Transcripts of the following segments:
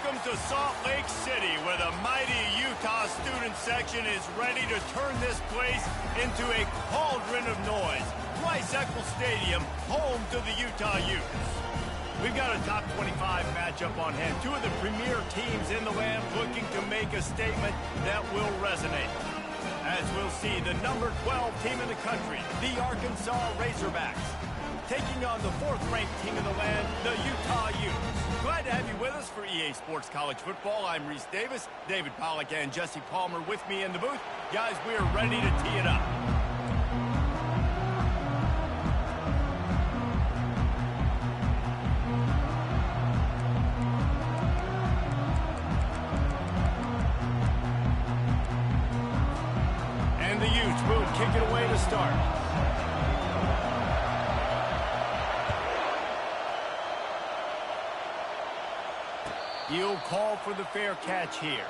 Welcome to Salt Lake City, where the mighty Utah student section is ready to turn this place into a cauldron of noise. Rice-Eccles Stadium, home to the Utah Utes. We've got a top 25 matchup on hand. Two of the premier teams in the land looking to make a statement that will resonate. As we'll see, the number 12 team in the country, the Arkansas Razorbacks, taking on the fourth-ranked team in the land, the Utah Utes. Glad to have you with us for EA Sports College Football. I'm Reese Davis, David Pollack, and Jesse Palmer with me in the booth. Guys, we are ready to tee it up. And the Utes will kick it away to start. He'll call for the fair catch here.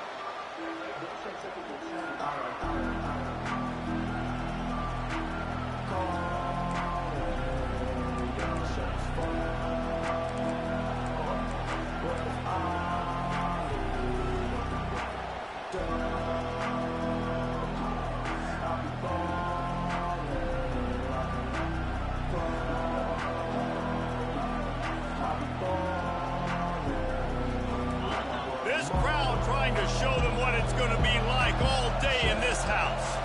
Trying to show them what it's going to be like all day in this house.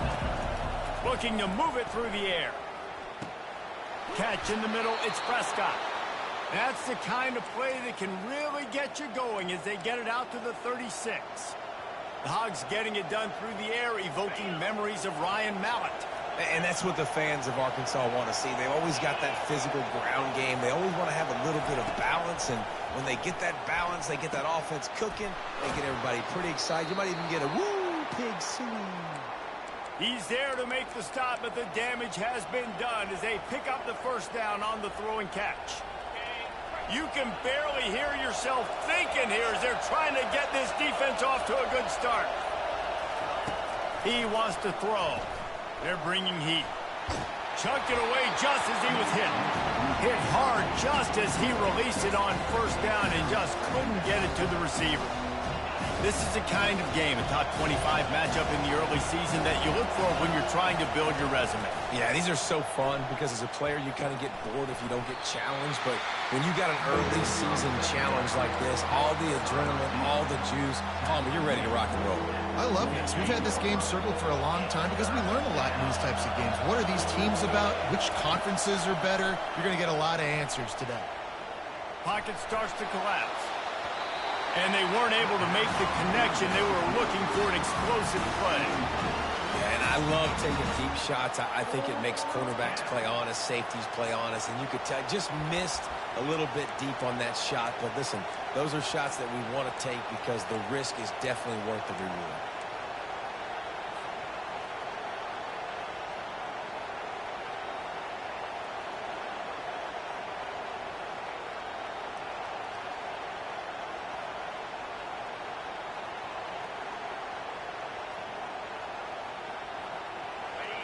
Looking to move it through the air. Catch in the middle, it's Prescott. That's the kind of play that can really get you going as they get it out to the 36. The Hogs getting it done through the air, evoking memories of Ryan Mallett. And that's what the fans of Arkansas want to see. They've always got that physical ground game. They always want to have a little bit of balance, and when they get that balance, they get that offense cooking, they get everybody pretty excited. You might even get a woo, pig suey. He's there to make the stop, but the damage has been done as they pick up the first down on the throw and catch. You can barely hear yourself thinking here as they're trying to get this defense off to a good start. He wants to throw. They're bringing heat. Chucked it away just as he was hit. Hit hard just as he released it on first down and just couldn't get it to the receiver. This is the kind of game, a top 25 matchup in the early season, that you look for when you're trying to build your resume. Yeah, these are so fun because as a player, you kind of get bored if you don't get challenged. But when you got an early season challenge like this, all the adrenaline, all the juice, you're ready to rock and roll. I love this. We've had this game circled for a long time because we learn a lot in these types of games. What are these teams about? Which conferences are better? You're going to get a lot of answers today. Pocket starts to collapse. And they weren't able to make the connection. They were looking for an explosive play. Yeah, and I love taking deep shots. I think it makes quarterbacks play honest, safeties play honest, and you could tell just missed a little bit deep on that shot. But listen, those are shots that we want to take because the risk is definitely worth the reward.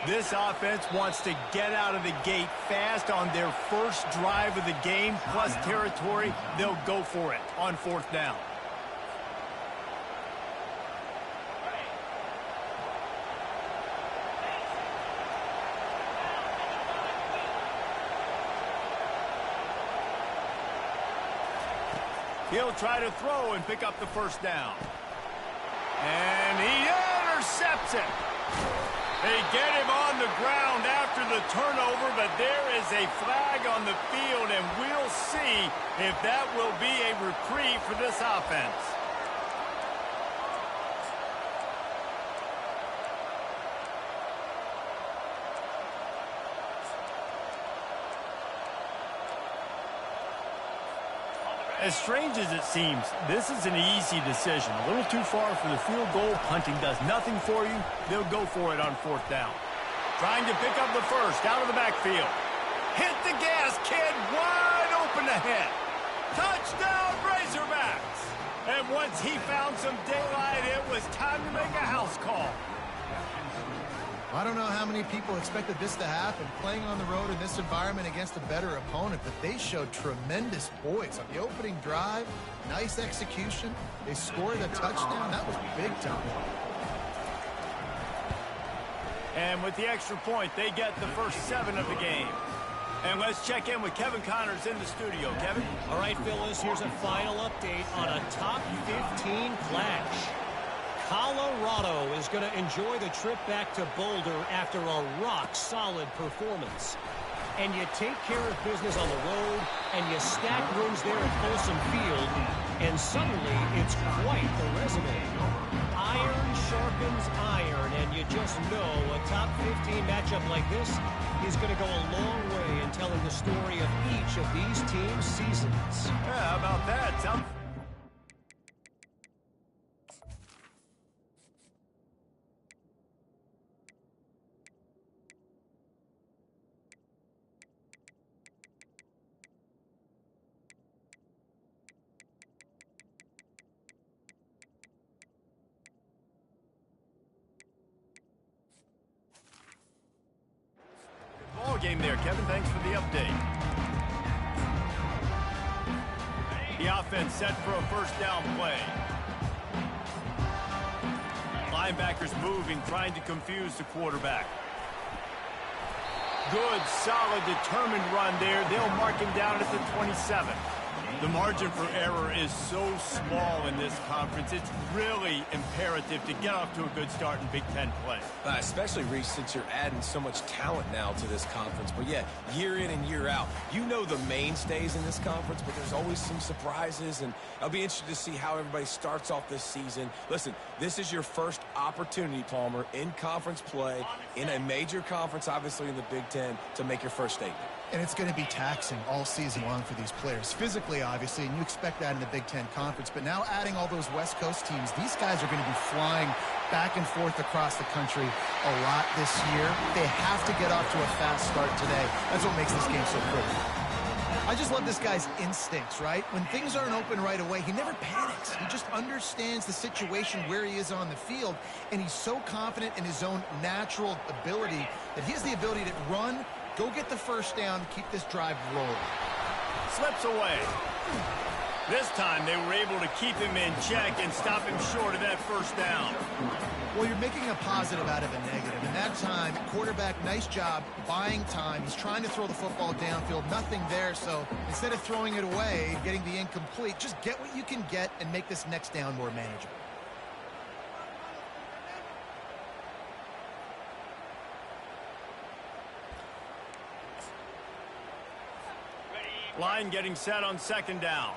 This offense wants to get out of the gate fast on their first drive of the game, plus territory. They'll go for it on fourth down. He'll try to throw and pick up the first down. And he intercepts it. They get him on the ground after the turnover, but there is a flag on the field, and we'll see if that will be a reprieve for this offense. As strange as it seems, this is an easy decision. A little too far for the field goal. Punting does nothing for you. They'll go for it on fourth down. Trying to pick up the first out of the backfield. Hit the gas, kid. Wide open ahead. Touchdown, Razorbacks. And once he found some daylight, it was time to make a house call. I don't know how many people expected this to happen, playing on the road in this environment against a better opponent, but they showed tremendous poise on the opening drive. Nice execution. They scored a touchdown. That was big time. And with the extra point, they get the first 7 of the game. And let's check in with Kevin Connors in the studio. Kevin? All right, Phyllis, here's a final update on a top 15 clash. Colorado is going to enjoy the trip back to Boulder after a rock-solid performance. And you take care of business on the road, and you stack wins there at Folsom Field, and suddenly it's quite the resume. Iron sharpens iron, and you just know a top 15 matchup like this is going to go a long way in telling the story of each of these teams' seasons. Yeah, how about that? Game there, Kevin. Thanks for the update. The offense set for a first down play. Linebackers moving, trying to confuse the quarterback. Good, solid, determined run there. They'll mark him down at the 27. The margin for error is so small in this conference. It's really imperative to get off to a good start in Big Ten play. Especially, Reese, since you're adding so much talent now to this conference. But yeah, year in and year out, you know the mainstays in this conference, but there's always some surprises, and I'll be interested to see how everybody starts off this season. Listen, this is your first opportunity, Palmer, in conference play, in a major conference, obviously in the Big Ten, to make your first statement. And it's going to be taxing all season long for these players. Physically, obviously, and you expect that in the Big Ten Conference. But now adding all those West Coast teams, these guys are going to be flying back and forth across the country a lot this year. They have to get off to a fast start today. That's what makes this game so critical. I just love this guy's instincts, right? When things aren't open right away, he never panics. He just understands the situation where he is on the field, and he's so confident in his own natural ability that he has the ability to run, go get the first down, keep this drive rolling. Slips away. This time they were able to keep him in check and stop him short of that first down. Well, you're making a positive out of a negative. And that time, quarterback, nice job buying time. He's trying to throw the football downfield. Nothing there. So instead of throwing it away, getting the incomplete, just get what you can get and make this next down more manageable. Line getting set on second down.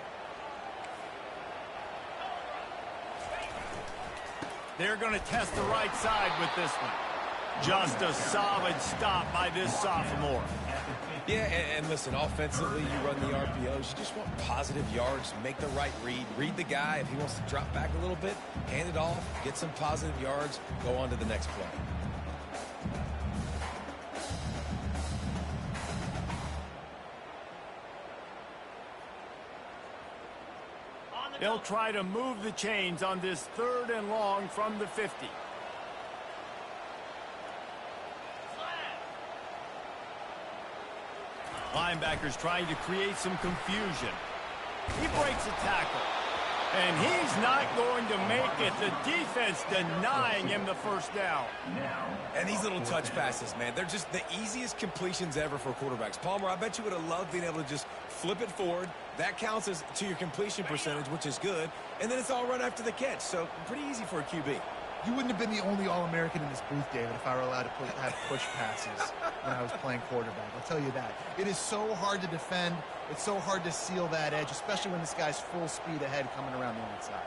They're going to test the right side with this one. Just a solid stop by this sophomore. Yeah, and listen, offensively, you run the RPOs. You just want positive yards, make the right read. Read the guy. If he wants to drop back a little bit, hand it off, get some positive yards, go on to the next play. They'll try to move the chains on this 3rd and long from the 50. Linebackers trying to create some confusion. He breaks a tackle. And he's not going to make it. The defense denying him the first down. And these little touch passes, man, they're just the easiest completions ever for quarterbacks. Palmer, I bet you would have loved being able to just flip it forward. That counts as to your completion percentage, which is good. And then it's all run after the catch. So pretty easy for a QB. You wouldn't have been the only All-American in this booth, David, if I were allowed to have push passes when I was playing quarterback. I'll tell you that. It is so hard to defend. It's so hard to seal that edge, especially when this guy's full speed ahead coming around the inside.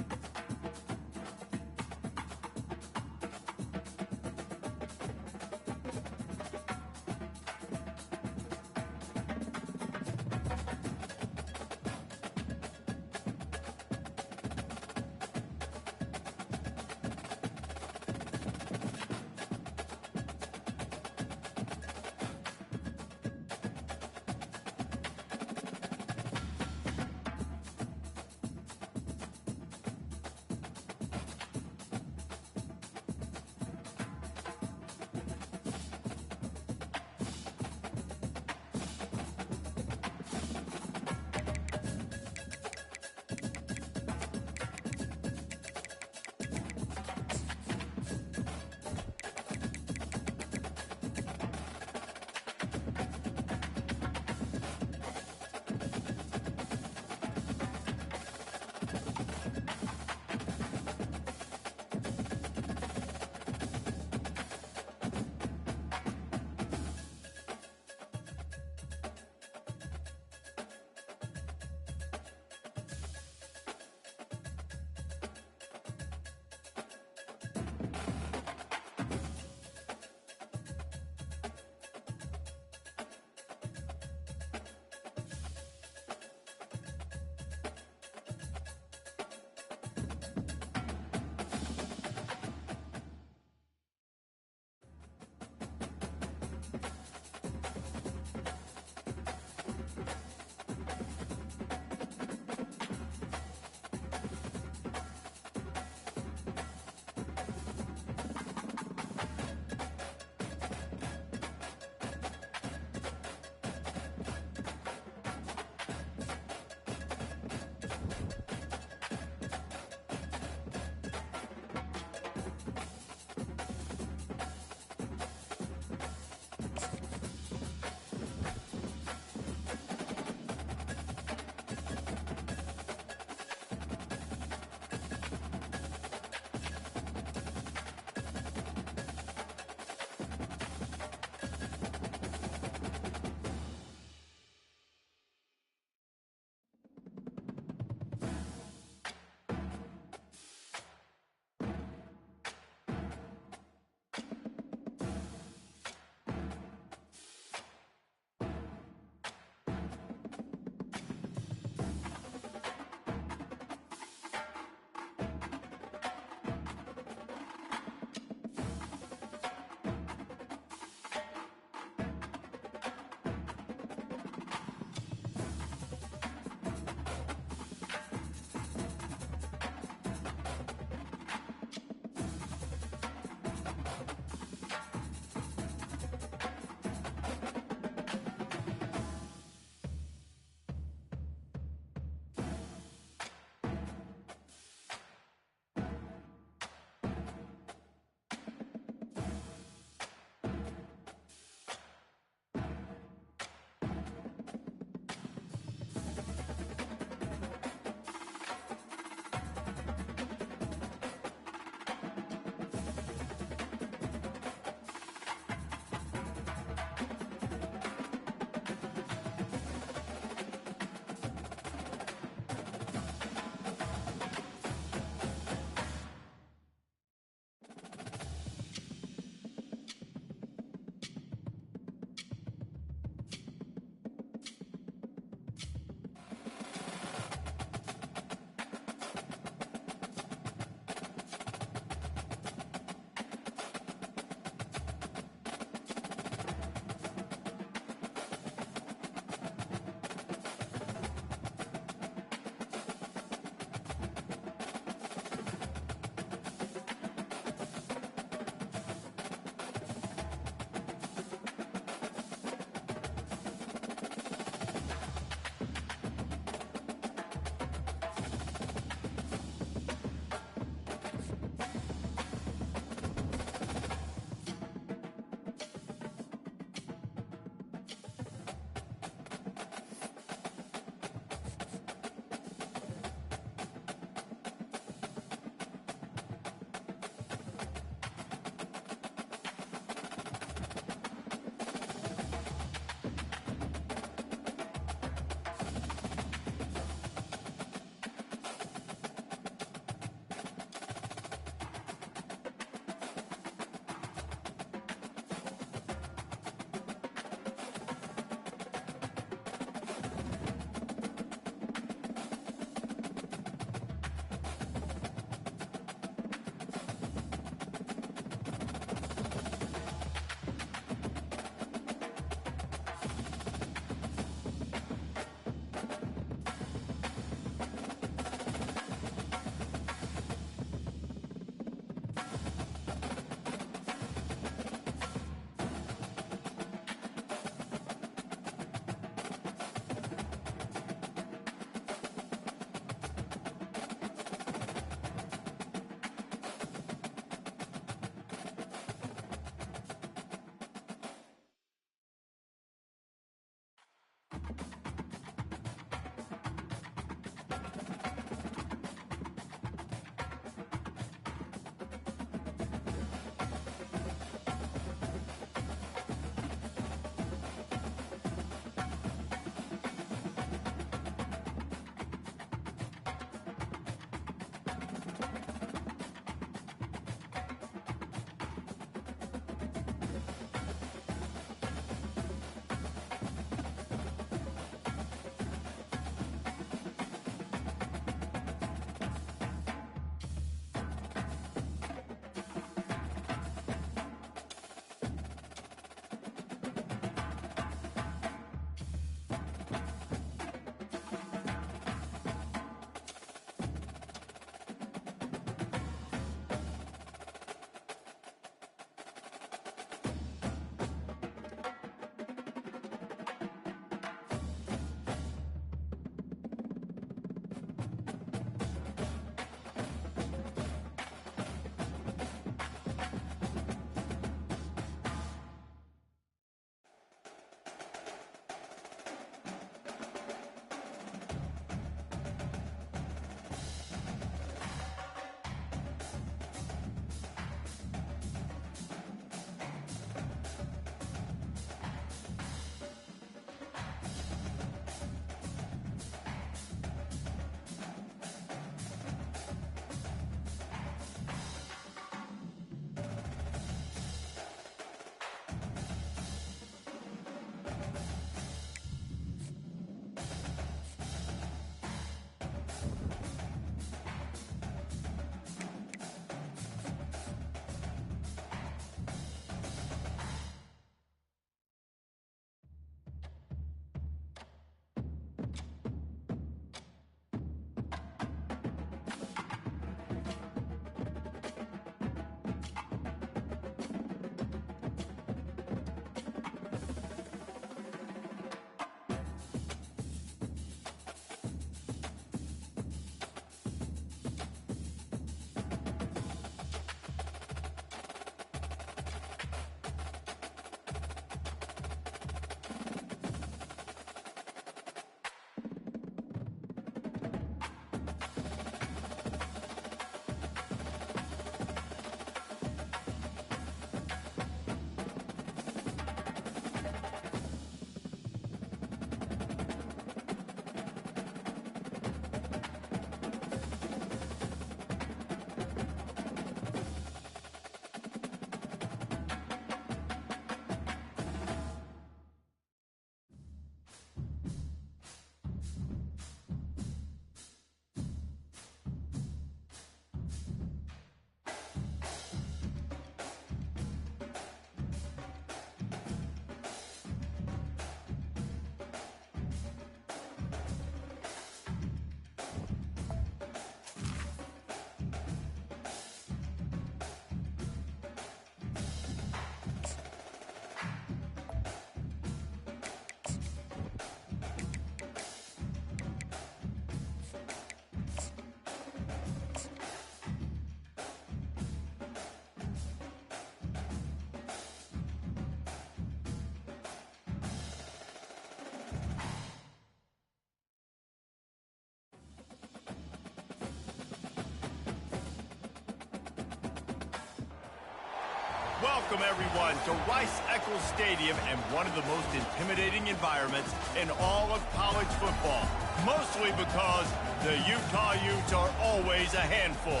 Welcome, everyone, to Rice-Eccles Stadium and one of the most intimidating environments in all of college football, mostly because the Utah Utes are always a handful.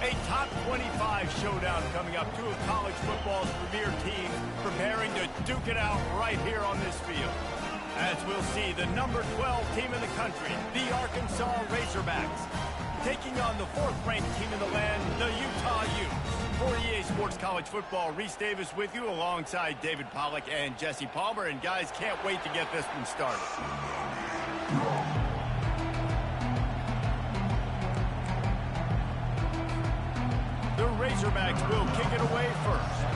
A top 25 showdown coming up, two of college football's premier teams preparing to duke it out right here on this field. As we'll see, the number 12 team in the country, the Arkansas Razorbacks, taking on the fourth-ranked team in the land, the Utah Utes. For EA Sports College Football, Reese Davis with you alongside David Pollack and Jesse Palmer. And guys, can't wait to get this one started. The Razorbacks will kick it away first.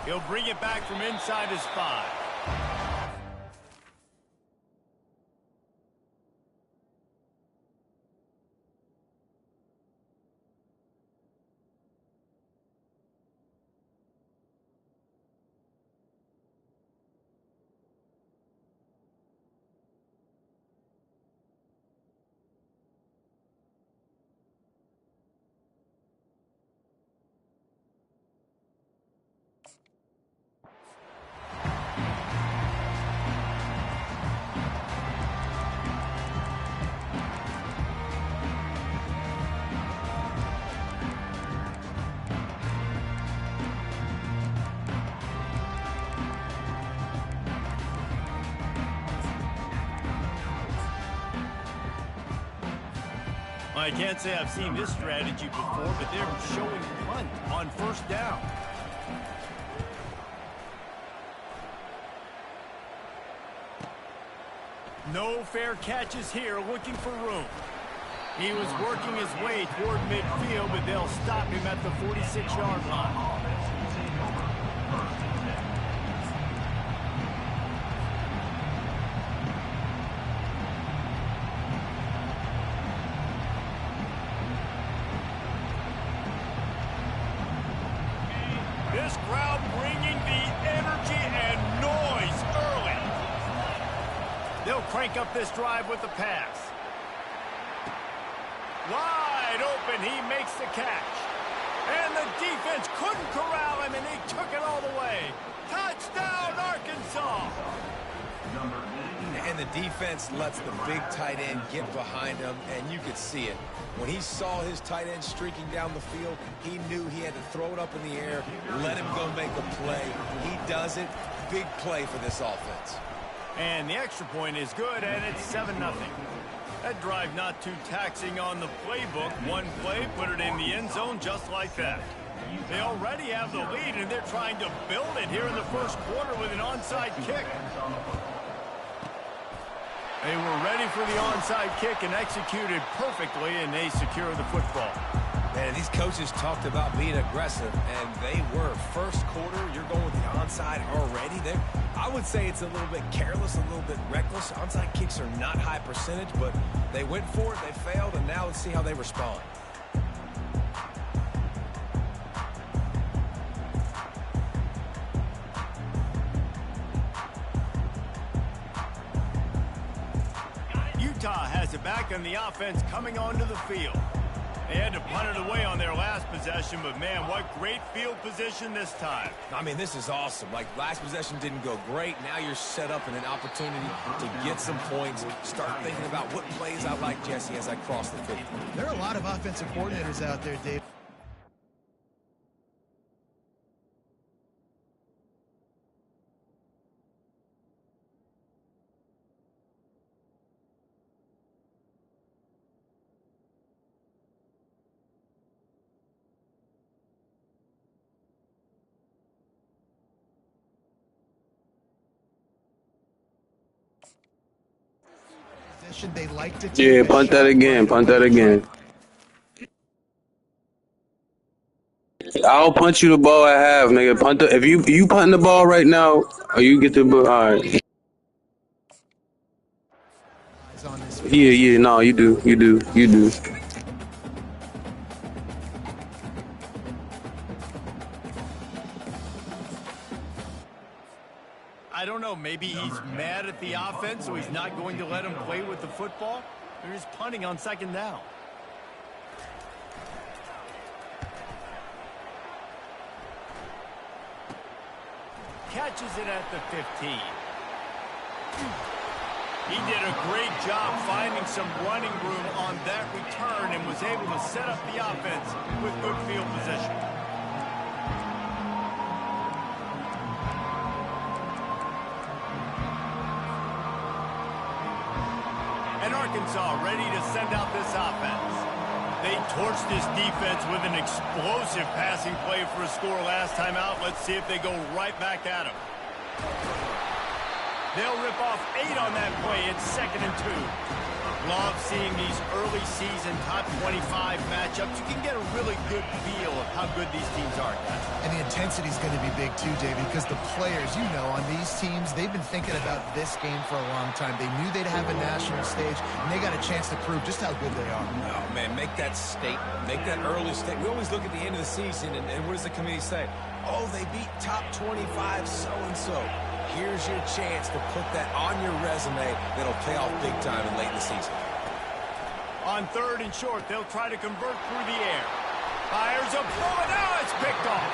He'll bring it back from inside his 5. I can't say I've seen this strategy before, but they're showing punt on first down. No fair catches here, looking for room. He was working his way toward midfield, but they'll stop him at the 46-yard line. This crowd bringing the energy and noise early. They'll crank up this drive with the pass. Wide open, he makes the catch. And the defense couldn't corral him, and he took it all the way. Touchdown, Arkansas! And the defense lets the big tight end get behind him, and you could see it. When he saw his tight end streaking down the field, he knew he had to throw it up in the air, let him go make a play. He does it. Big play for this offense. And the extra point is good, and it's 7-0. That drive not too taxing on the playbook. One play, put it in the end zone just like that. They already have the lead, and they're trying to build it here in the first quarter with an onside kick. They were ready for the onside kick and executed perfectly, and they secure the football. And these coaches talked about being aggressive, and they were. First quarter, you're going with the onside already. I would say it's a little bit careless, a little bit reckless. Onside kicks are not high percentage, but they went for it, they failed, and now let's see how they respond. Utah has it back, and the offense coming onto the field. They had to punt it away on their last possession, but man, what great field position this time. I mean, this is awesome. Like, last possession didn't go great. Now you're set up in an opportunity to get some points. Start thinking about what plays I like, Jesse, as I cross the field. There are a lot of offensive coordinators out there, Dave. They like to take Yeah, punt that again. Punt that again. I'll punch you the ball at half, nigga. Punt the, if you punting the ball right now, or you get the ball. All right. Yeah. No, you do. I don't know, maybe he's mad at the offense, so he's not going to let him play with the football. They're just punting on second down. Catches it at the 15. He did a great job finding some running room on that return and was able to set up the offense with good field position. And Arkansas ready to send out this offense. They torched this defense with an explosive passing play for a score last time out. Let's see if they go right back at him. They'll rip off 8 on that play. It's 2nd and 2. Love seeing these early season top 25 matchups. You can get a really good feel of how good these teams are. And the intensity is going to be big too, David, because the players, you know, on these teams, they've been thinking about this game for a long time. They knew they'd have a national stage, and they got a chance to prove just how good they are. Oh, man, make that statement. Make that early statement. We always look at the end of the season, and what does the committee say? Oh, they beat top 25 so-and-so. Here's your chance to put that on your resume that'll pay off big time and late in the season. On 3rd and short, they'll try to convert through the air. Fires a throw, and now it's picked off.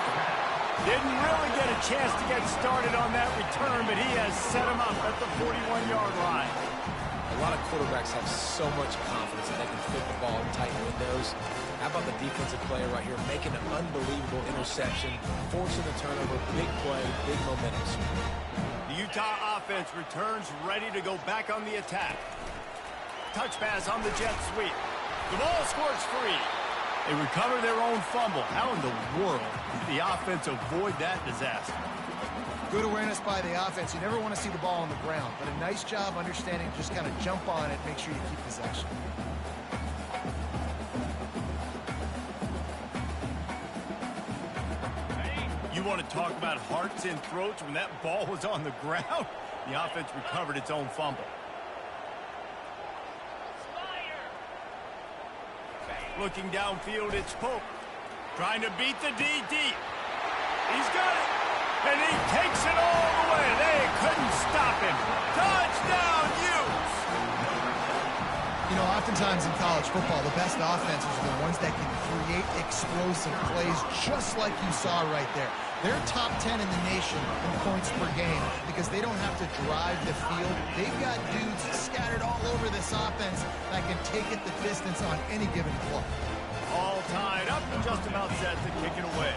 Didn't really get a chance to get started on that return, but he has set him up at the 41-yard line. A lot of quarterbacks have so much confidence that they can fit the ball in tight windows. How about the defensive player right here making an unbelievable interception, forcing the turnover, big play, big momentum. The Utah offense returns ready to go back on the attack. Touch pass on the jet sweep. The ball squirts free. They recover their own fumble. How in the world did the offense avoid that disaster? Good awareness by the offense. You never want to see the ball on the ground, but a nice job understanding to just kind of jump on it, make sure you keep possession. You want to talk about hearts and throats when that ball was on the ground? The offense recovered its own fumble. Looking downfield, it's Pope. Trying to beat the D deep. He's got it. And he takes it all the way. They couldn't stop him. Touchdown, Utes! You know, oftentimes in college football, the best offenses are the ones that can create explosive plays just like you saw right there. They're top 10 in the nation in points per game because they don't have to drive the field. They've got dudes scattered all over this offense that can take it the distance on any given play. All tied up and just about set to kick it away.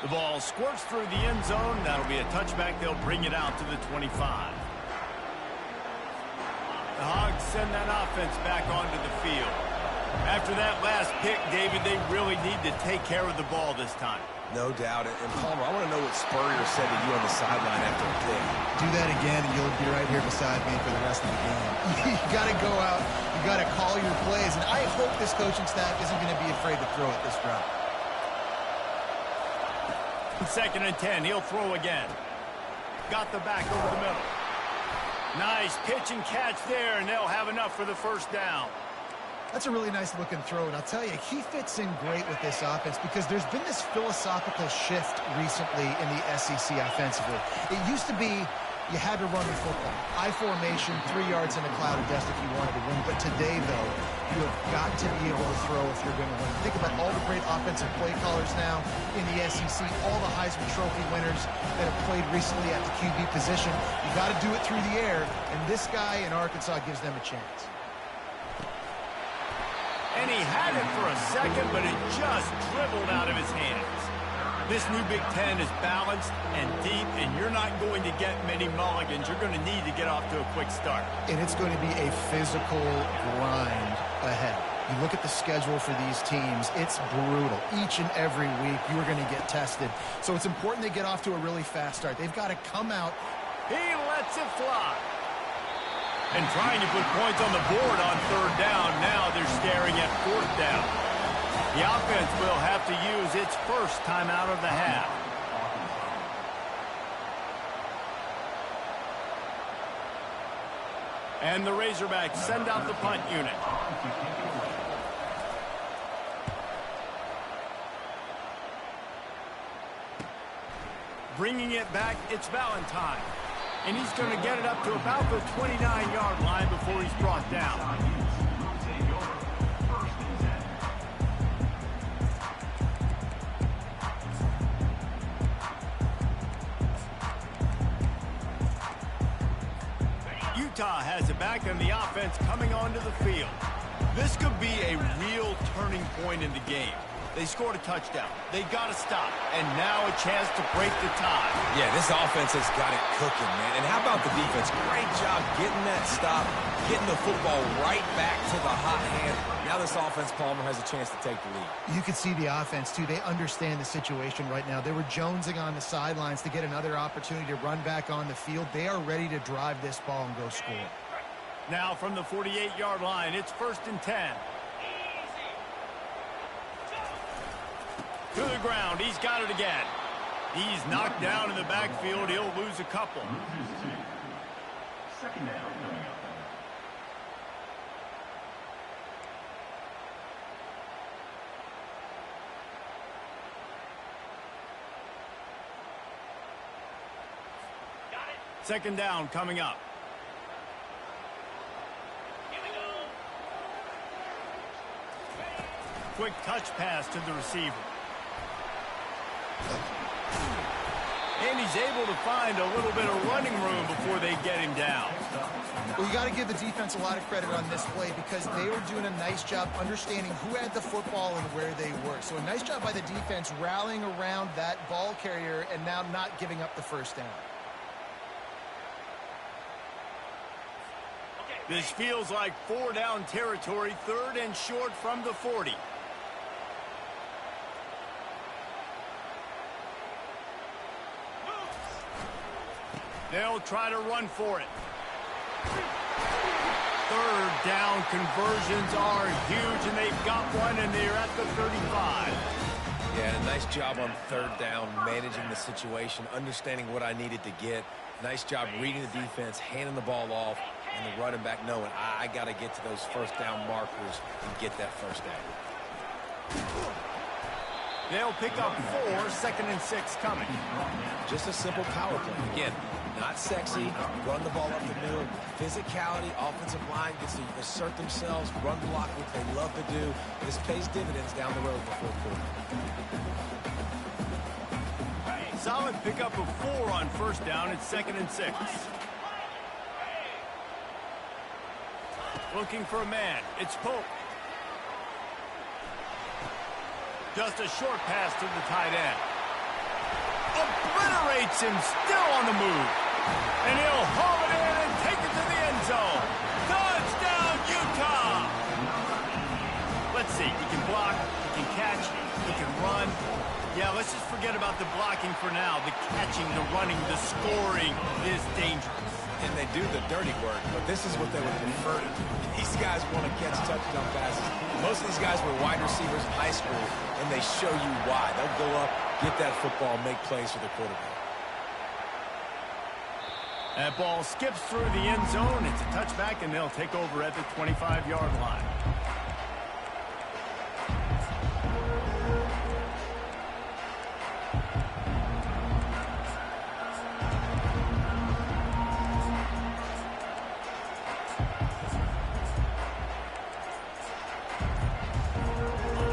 The ball squirts through the end zone. That'll be a touchback. They'll bring it out to the 25. The Hogs send that offense back onto the field. After that last pick, David, they really need to take care of the ball this time. No doubt. And Palmer, I want to know what Spurrier said to you on the sideline after a pick. Do that again, and you'll be right here beside me for the rest of the game. You got to go out. You got to call your plays, and I hope this coaching staff isn't going to be afraid to throw it this route. 2nd and 10. He'll throw again. Got the back over the middle. Nice pitch and catch there, and they'll have enough for the first down. That's a really nice looking throw, and I'll tell you, he fits in great with this offense because there's been this philosophical shift recently in the SEC offensively. It used to be you had to run the football. I formation, 3 yards in a cloud of dust if you wanted to win. But today, though, you have got to be able to throw if you're going to win. Think about all the great offensive play callers now in the SEC, all the Heisman Trophy winners that have played recently at the QB position. You got to do it through the air, and this guy in Arkansas gives them a chance. And he had it for a second, but it just dribbled out of his hands. This new Big Ten is balanced and deep, and you're not going to get many mulligans. You're going to need to get off to a quick start. And it's going to be a physical grind ahead. You look at the schedule for these teams, it's brutal. Each and every week, you're going to get tested. So it's important they get off to a really fast start. They've got to come out. He lets it fly. And trying to put points on the board on 3rd down. Now they're staring at 4th down. The offense will have to use its first timeout of the half. And the Razorbacks send out the punt unit. Bringing it back, it's Valentine. And he's going to get it up to about the 29-yard line before he's brought down. Utah has it back, and the offense coming onto the field. This could be a real turning point in the game. They scored a touchdown. They got to stop. And now a chance to break the tie. Yeah, this offense has got it cooking, man. And how about the defense? Great job getting that stop, getting the football right back to the hot hand. Now this offense, Palmer, has a chance to take the lead. You can see the offense, too. They understand the situation right now. They were jonesing on the sidelines to get another opportunity to run back on the field. They are ready to drive this ball and go score. Now from the 48-yard line, it's 1st and 10. To the ground. He's got it again. He's knocked down in the backfield. He'll lose a couple. 2nd down. Second down coming up. Quick touch pass to the receiver. And he's able to find a little bit of running room before they get him down. Well, you got to give the defense a lot of credit on this play because they were doing a nice job understanding who had the football and where they were. So a nice job by the defense rallying around that ball carrier and now not giving up the first down. This feels like 4-down territory, 3rd and short from the 40. They'll try to run for it. 3rd down conversions are huge, and they've got one, and they're at the 35. Yeah, nice job on 3rd down, managing the situation, understanding what I needed to get. Nice job reading the defense, handing the ball off, and the running back knowing I got to get to those 1st down markers and get that 1st down. They'll pick up 4, 2nd and 6 coming. Just a simple power play. Again, not sexy, run the ball up the middle, physicality, offensive line gets to assert themselves, run block, what they love to do. This pays dividends down the road in the 4th quarter. Solid pickup of 4 on 1st down. It's 2nd and 6. Looking for a man. It's Pope. Just a short pass to the tight end. Obliterates him, still on the move. And he'll haul it in and take it to the end zone. Touchdown, Utah! Let's see. He can block, he can catch, he can run. Yeah, let's just forget about the blocking for now. The catching, the running, the scoring is dangerous. And they do the dirty work, but this is what they would prefer to do. These guys want to catch touchdown passes. Most of these guys were wide receivers in high school, and they show you why. They'll go up, get that football, make plays for the quarterback. That ball skips through the end zone. It's a touchback, and they'll take over at the 25-yard line.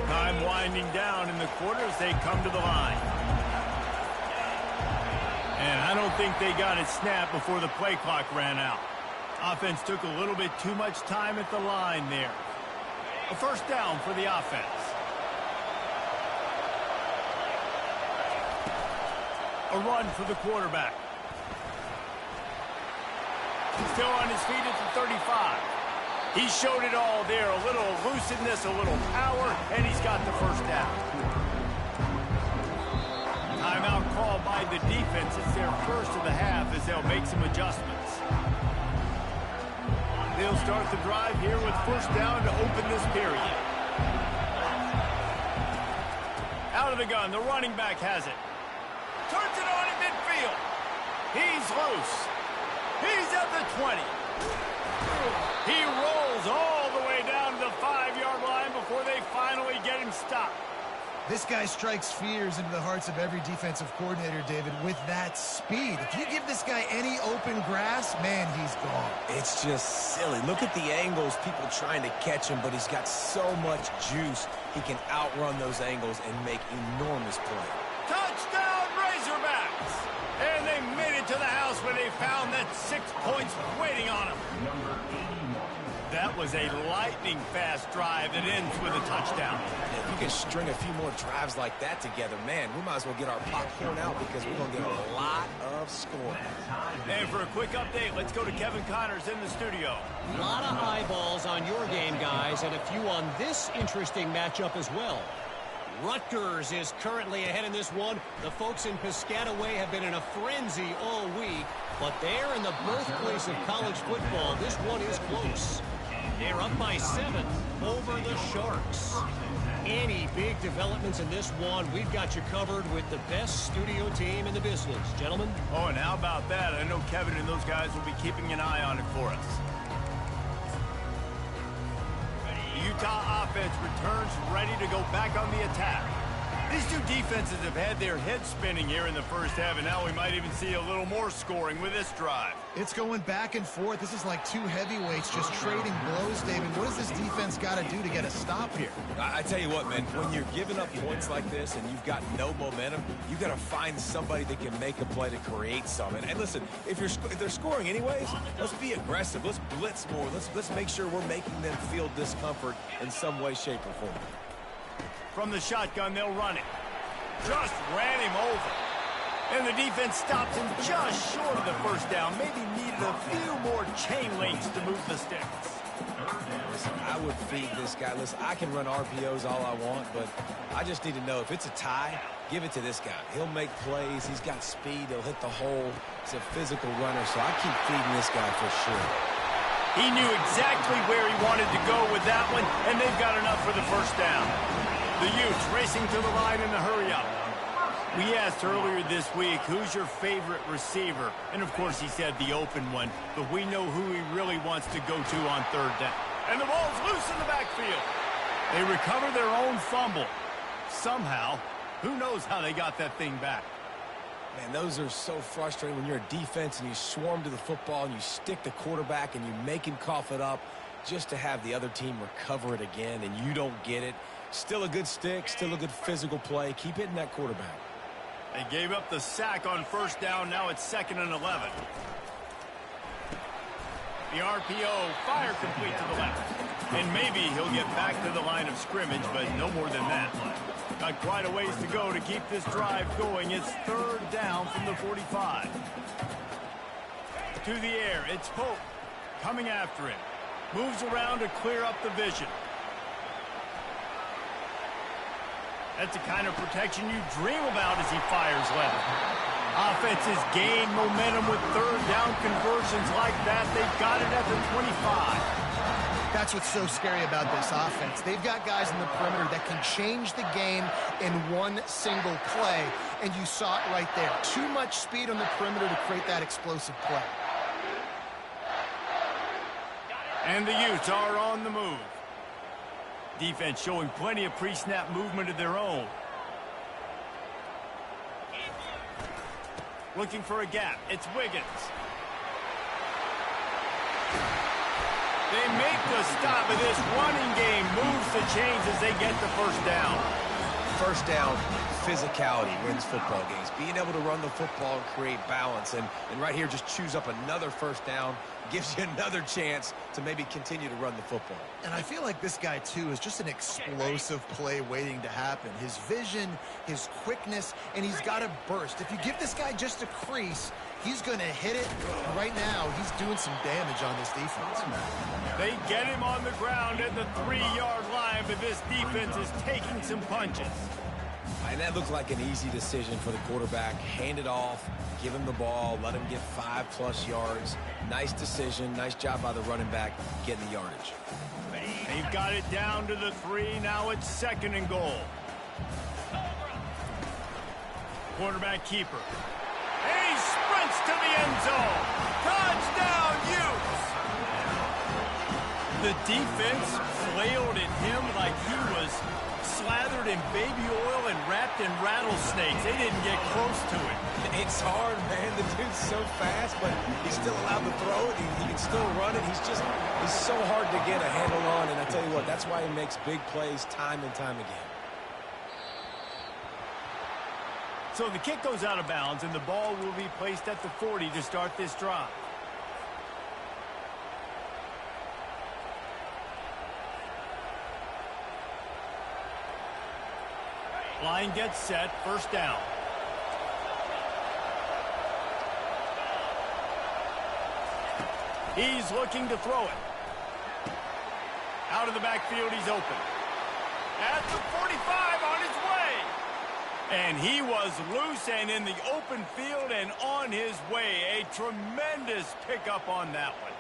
Time winding down in the quarter as they come to the line. And I don't think they got it snapped before the play clock ran out. Offense took a little bit too much time at the line there. A 1st down for the offense. A run for the quarterback. Still on his feet at the 35. He showed it all there. A little elusiveness, a little power, and he's got the 1st down. Timeout called by the defense. It's their first of the half as they'll make some adjustments. They'll start the drive here with 1st down to open this period. Out of the gun, the running back has it. Turns it on in midfield. He's loose. He's at the 20. He rolls all the way down to the 5-yard line before they finally get him stopped. This guy strikes fears into the hearts of every defensive coordinator, David, with that speed. If you give this guy any open grass, man, he's gone. It's just silly. Look at the angles, people trying to catch him, but he's got so much juice. He can outrun those angles and make enormous plays. Touchdown, Razorbacks! And they made it to the house where they found that 6 points waiting on them. That was a lightning-fast drive that ends with a touchdown. If you can string a few more drives like that together, man, we might as well get our popcorn out because we're going to get a lot of scoring. And for a quick update, let's go to Kevin Connors in the studio. A lot of eyeballs on your game, guys, and a few on this interesting matchup as well. Rutgers is currently ahead in this one. The folks in Piscataway have been in a frenzy all week, but they're in the birthplace of college football. This one is close. They're up by 7 over the Sharks. Any big developments in this one, we've got you covered with the best studio team in the business. Gentlemen? Oh, and how about that? I know Kevin and those guys will be keeping an eye on it for us. The Utah offense returns ready to go back on the attack. These two defenses have had their heads spinning here in the first half, and now we might even see a little more scoring with this drive. It's going back and forth. This is like two heavyweights just trading blows, David. What does this defense got to do to get a stop here? I tell you what, man, when you're giving up points like this and you've got no momentum, you got to find somebody that can make a play to create some. And listen, if they're scoring anyways, let's be aggressive. Let's blitz more. Let's make sure we're making them feel discomfort in some way, shape, or form. From the shotgun, they'll run it. Just ran him over. And the defense stops him just short of the first down. Maybe needed a few more chain links to move the sticks. Listen, I would feed this guy. Listen, I can run RPOs all I want, but I just need to know if it's a tie, give it to this guy. He'll make plays. He's got speed. He'll hit the hole. He's a physical runner, so I keep feeding this guy for sure. He knew exactly where he wanted to go with that one, and they've got enough for the first down. The Utes racing to the line in the hurry-up. We asked earlier this week, who's your favorite receiver? And, of course, he said the open one, but we know who he really wants to go to on third down. And the ball's loose in the backfield. They recover their own fumble. Somehow, who knows how they got that thing back. Man, those are so frustrating when you're a defense and you swarm to the football and you stick the quarterback and you make him cough it up just to have the other team recover it again and you don't get it. Still a good stick, still a good physical play. Keep hitting that quarterback. They gave up the sack on first down. Now it's 2nd and 11. The RPO, fire complete to the left. And maybe he'll get back to the line of scrimmage, but no more than that. Got quite a ways to go to keep this drive going. It's 3rd down from the 45. To the air, it's Pope coming after him. Moves around to clear up the vision. That's the kind of protection you dream about as he fires left. Offenses gain momentum with 3rd down conversions like that. They've got it at the 25. That's what's so scary about this offense. They've got guys in the perimeter that can change the game in one single play, and you saw it right there. Too much speed on the perimeter to create that explosive play. And the Utes are on the move. Defense showing plenty of pre-snap movement of their own. Looking for a gap. It's Wiggins. They make the stop, but this running game moves the chains as they get the first down. First down, physicality wins football games. Being able to run the football and create balance. And right here, just choose up another first down. Gives you another chance to maybe continue to run the football. And I feel like this guy, too, is just an explosive play waiting to happen. His vision, his quickness, and he's got a burst. If you give this guy just a crease, he's going to hit it. Right now, he's doing some damage on this defense. They get him on the ground at the 3-yard line, but this defense is taking some punches. And that looked like an easy decision for the quarterback. Hand it off, give him the ball, let him get 5+ yards. Nice decision. Nice job by the running back getting the yardage. They've got it down to the 3. Now it's 2nd and goal. Quarterback keeper. And he sprints to the end zone. Touchdown, Utes! The defense flailed at him like he was slathered in baby oil and wrapped in rattlesnakes. They didn't get close to it. It's hard, man. The dude's so fast, but he's still allowed to throw it. He can still run it. He's so hard to get a handle on, and I tell you what, that's why he makes big plays time and time again. So the kick goes out of bounds, and the ball will be placed at the 40 to start this drive. Line gets set, first down. He's looking to throw it. Out of the backfield, he's open. At the 45, on his way. And he was loose and in the open field and on his way. A tremendous pickup on that one.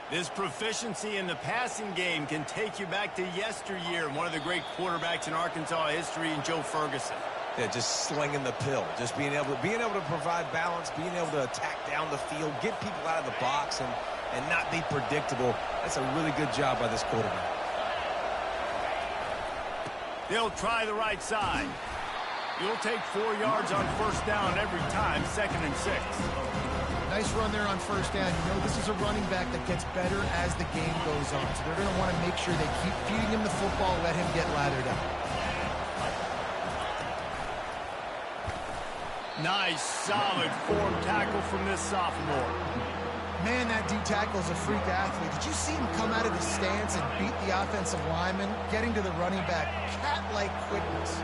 This proficiency in the passing game can take you back to yesteryear, one of the great quarterbacks in Arkansas history, in Joe Ferguson. Yeah, just slinging the pill, just being able to provide balance, being able to attack down the field, get people out of the box, and not be predictable. That's a really good job by this quarterback. They'll try the right side. You'll take 4 yards on first down every time, 2nd and 6. Nice run there on first down. You know, this is a running back that gets better as the game goes on. So they're going to want to make sure they keep feeding him the football, let him get lathered up. Nice, solid form tackle from this sophomore. Man, that D tackle is a freak athlete. Did you see him come out of his stance and beat the offensive lineman, getting to the running back? Cat-like quickness.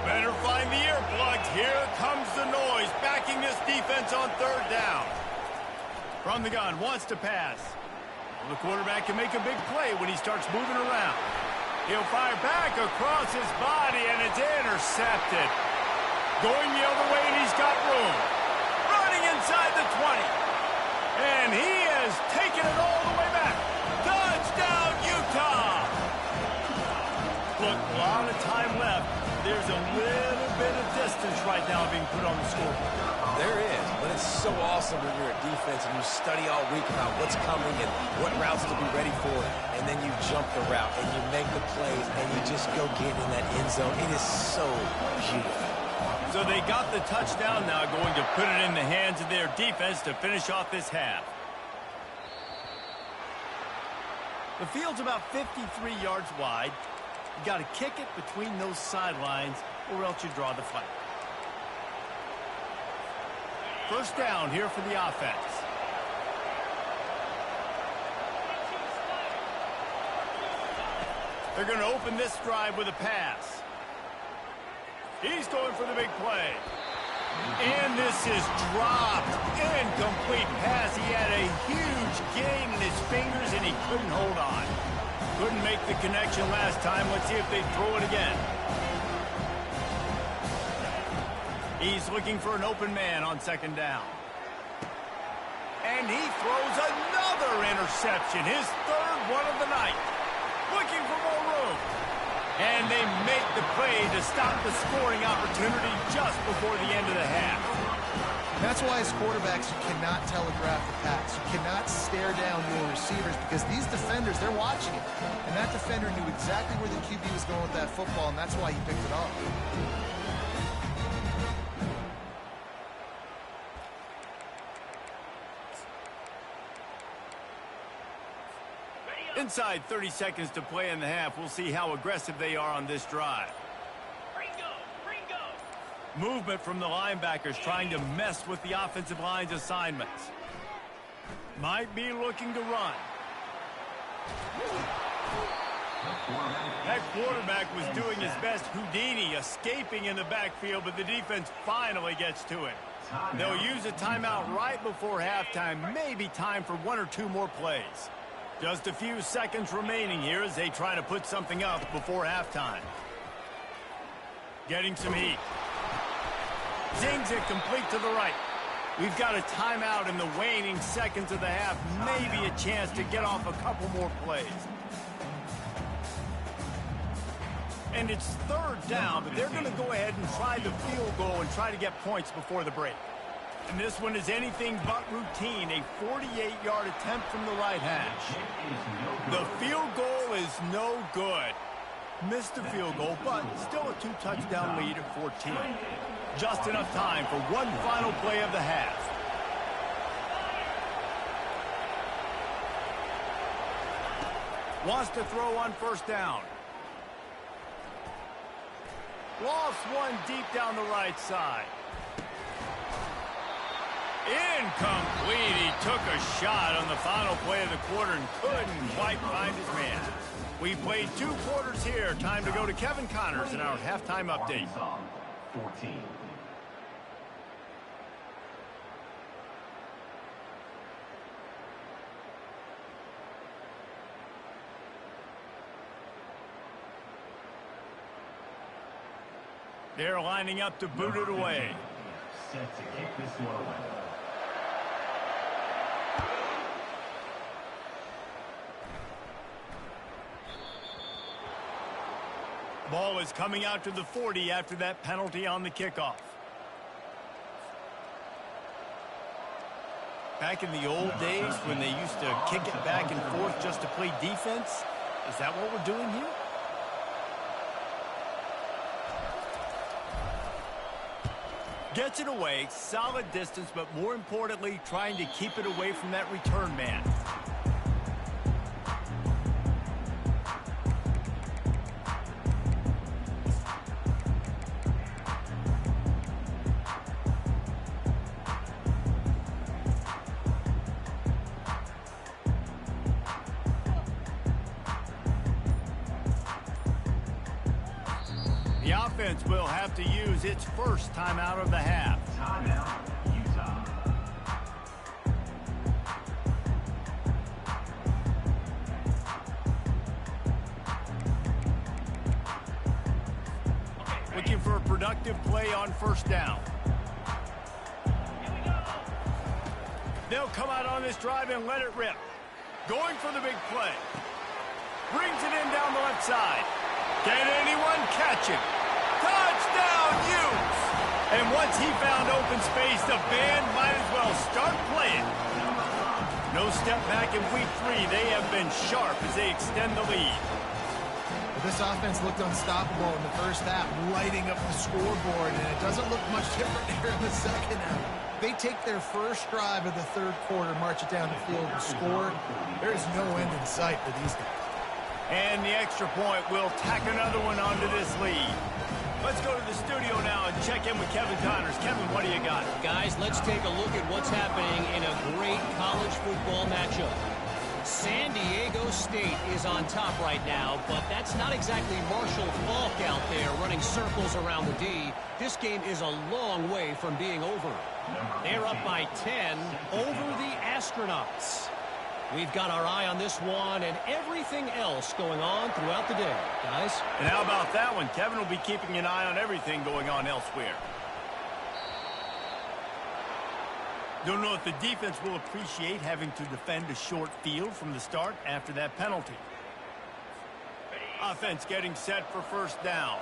Better find the earplugs. Here comes the noise. attacking this defense on third down. From the gun, wants to pass. Well, the quarterback can make a big play when he starts moving around. He'll fire back across his body, and it's intercepted. Going the other way, and he's got room. Running inside the 20. And he has taken it all the way back. Touchdown, Utah! Look, a lot of time left. There's a little bit of distance right now being put on the scoreboard. There is, but it's so awesome when you're a defense and you study all week about what's coming and what routes to be ready for, and then you jump the route and you make the plays and you just go get in that end zone. It is so beautiful. So they got the touchdown now, going to put it in the hands of their defense to finish off this half. The field's about 53 yards wide. You got to kick it between those sidelines, or else you draw the flag. First down here for the offense. They're going to open this drive with a pass. He's going for the big play. And this is dropped. Incomplete pass. He had a huge gain in his fingers, and he couldn't hold on. Couldn't make the connection last time. Let's see if they throw it again. He's looking for an open man on second down. And he throws another interception, his third one of the night. Looking for more room. And they make the play to stop the scoring opportunity just before the end of the half. That's why as quarterbacks, you cannot telegraph the pass. You cannot stare down your receivers because these defenders, they're watching it. And that defender knew exactly where the QB was going with that football, and that's why he picked it off. Inside 30 seconds to play in the half. We'll see how aggressive they are on this drive. Movement from the linebackers trying to mess with the offensive line's assignments. Might be looking to run. That quarterback was doing his best Houdini, escaping in the backfield, but the defense finally gets to it. They'll use a timeout right before halftime. Maybe time for one or two more plays. Just a few seconds remaining here as they try to put something up before halftime. Getting some heat. Zings it complete to the right. We've got a timeout in the waning seconds of the half. Maybe a chance to get off a couple more plays. And it's third down, but they're going to go ahead and try the field goal and try to get points before the break. And this one is anything but routine, a 48-yard attempt from the right hash. The field goal is no good. Missed the field goal, but still a two-touchdown lead at 14. Just enough time for one final play of the half. Wants to throw on first down. Lofts one deep down the right side. Incomplete. He took a shot on the final play of the quarter and couldn't quite find his man. We played 2 quarters here. Time to go to Kevin Connors in our halftime update. 14. They're lining up to boot it away. Set to kick this one away. Ball is coming out to the 40 after that penalty on the kickoff. Back in the old days when they used to kick it back and forth just to play defense, is that what we're doing here? Gets it away, solid distance, but more importantly, trying to keep it away from that return man. The offense will have to use its first timeout of the half. Timeout. play on first down. They'll come out on this drive and let it rip. Going for the big play. Brings it in down the left side. Can anyone catch him? Touchdown, Utes! And once he found open space, the band might as well start playing. No step back in week 3. They have been sharp as they extend the lead. Well, this offense looked unstoppable in the first half, lighting up the scoreboard, and it doesn't look much different here in the second half. They take their first drive of the third quarter, march it down the field, and score. There is no end in sight for these guys. And the extra point will tack another one onto this lead. Let's go to the studio now and check in with Kevin Connors. Kevin, what do you got? Guys, let's take a look at what's happening in a great college football matchup. San Diego State is on top right now, but that's not exactly Marshall Faulk out there running circles around the D. This game is a long way from being over. They're up by 10 over the Astronauts. We've got our eye on this one and everything else going on throughout the day, guys. And how about that one? Kevin will be keeping an eye on everything going on elsewhere. Don't know if the defense will appreciate having to defend a short field from the start after that penalty. Offense getting set for first down.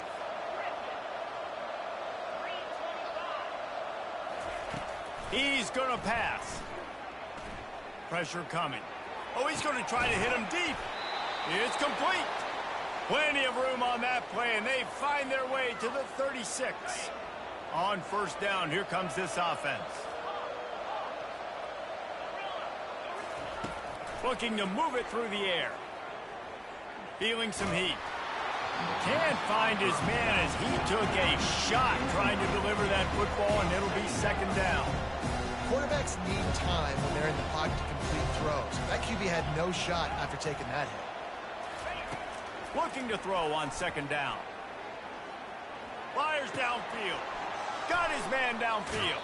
He's going to pass. Pressure coming. Oh, he's going to try to hit him deep. It's complete. Plenty of room on that play, and they find their way to the 36. On first down, here comes this offense. Looking to move it through the air. Feeling some heat. Can't find his man as he took a shot trying to deliver that football, and it'll be second down. Quarterbacks need time when they're in the pocket to complete throws. That QB had no shot after taking that hit. Looking to throw on second down. Fires downfield. Got his man downfield.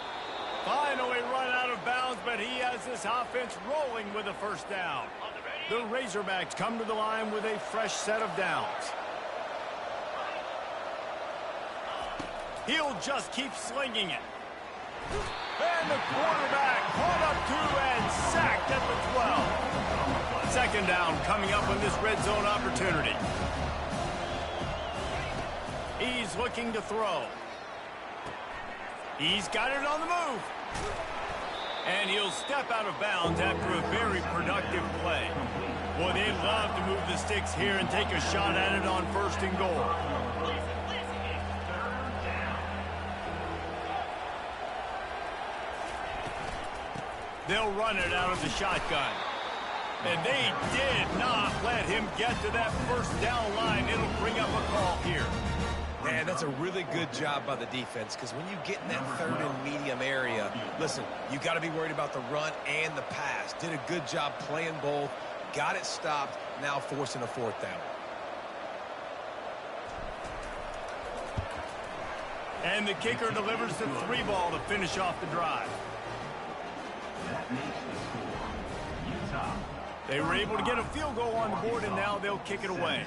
Finally run out of bounds, but he has this offense rolling with a first down. The Razorbacks come to the line with a fresh set of downs. He'll just keep slinging it. And the quarterback caught up to and sacked at the 12. Second down coming up on this red zone opportunity. He's looking to throw. He's got it on the move. And he'll step out of bounds after a very productive play. Boy, they love to move the sticks here and take a shot at it on first and goal. They'll run it out of the shotgun. And they did not let him get to that first down line. It'll bring up a call here. Man, that's a really good job by the defense, because when you get in that third and medium area, listen, you got to be worried about the run and the pass. Did a good job playing both, got it stopped, now forcing a fourth down. And the kicker delivers the 3-ball to finish off the drive. That makes the score Utah. They were able to get a field goal on the board, and now they'll kick it away.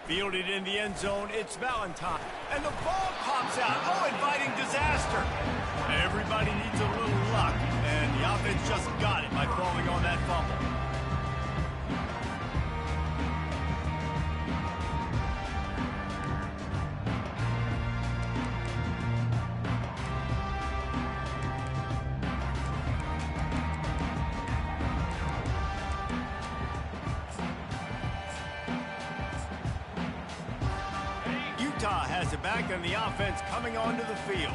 Fielded in the end zone, it's Valentine. And the ball pops out. Oh, inviting disaster. Everybody needs a little luck, and the offense just got it by falling on that fumble. Utah has it back, and the offense coming onto the field.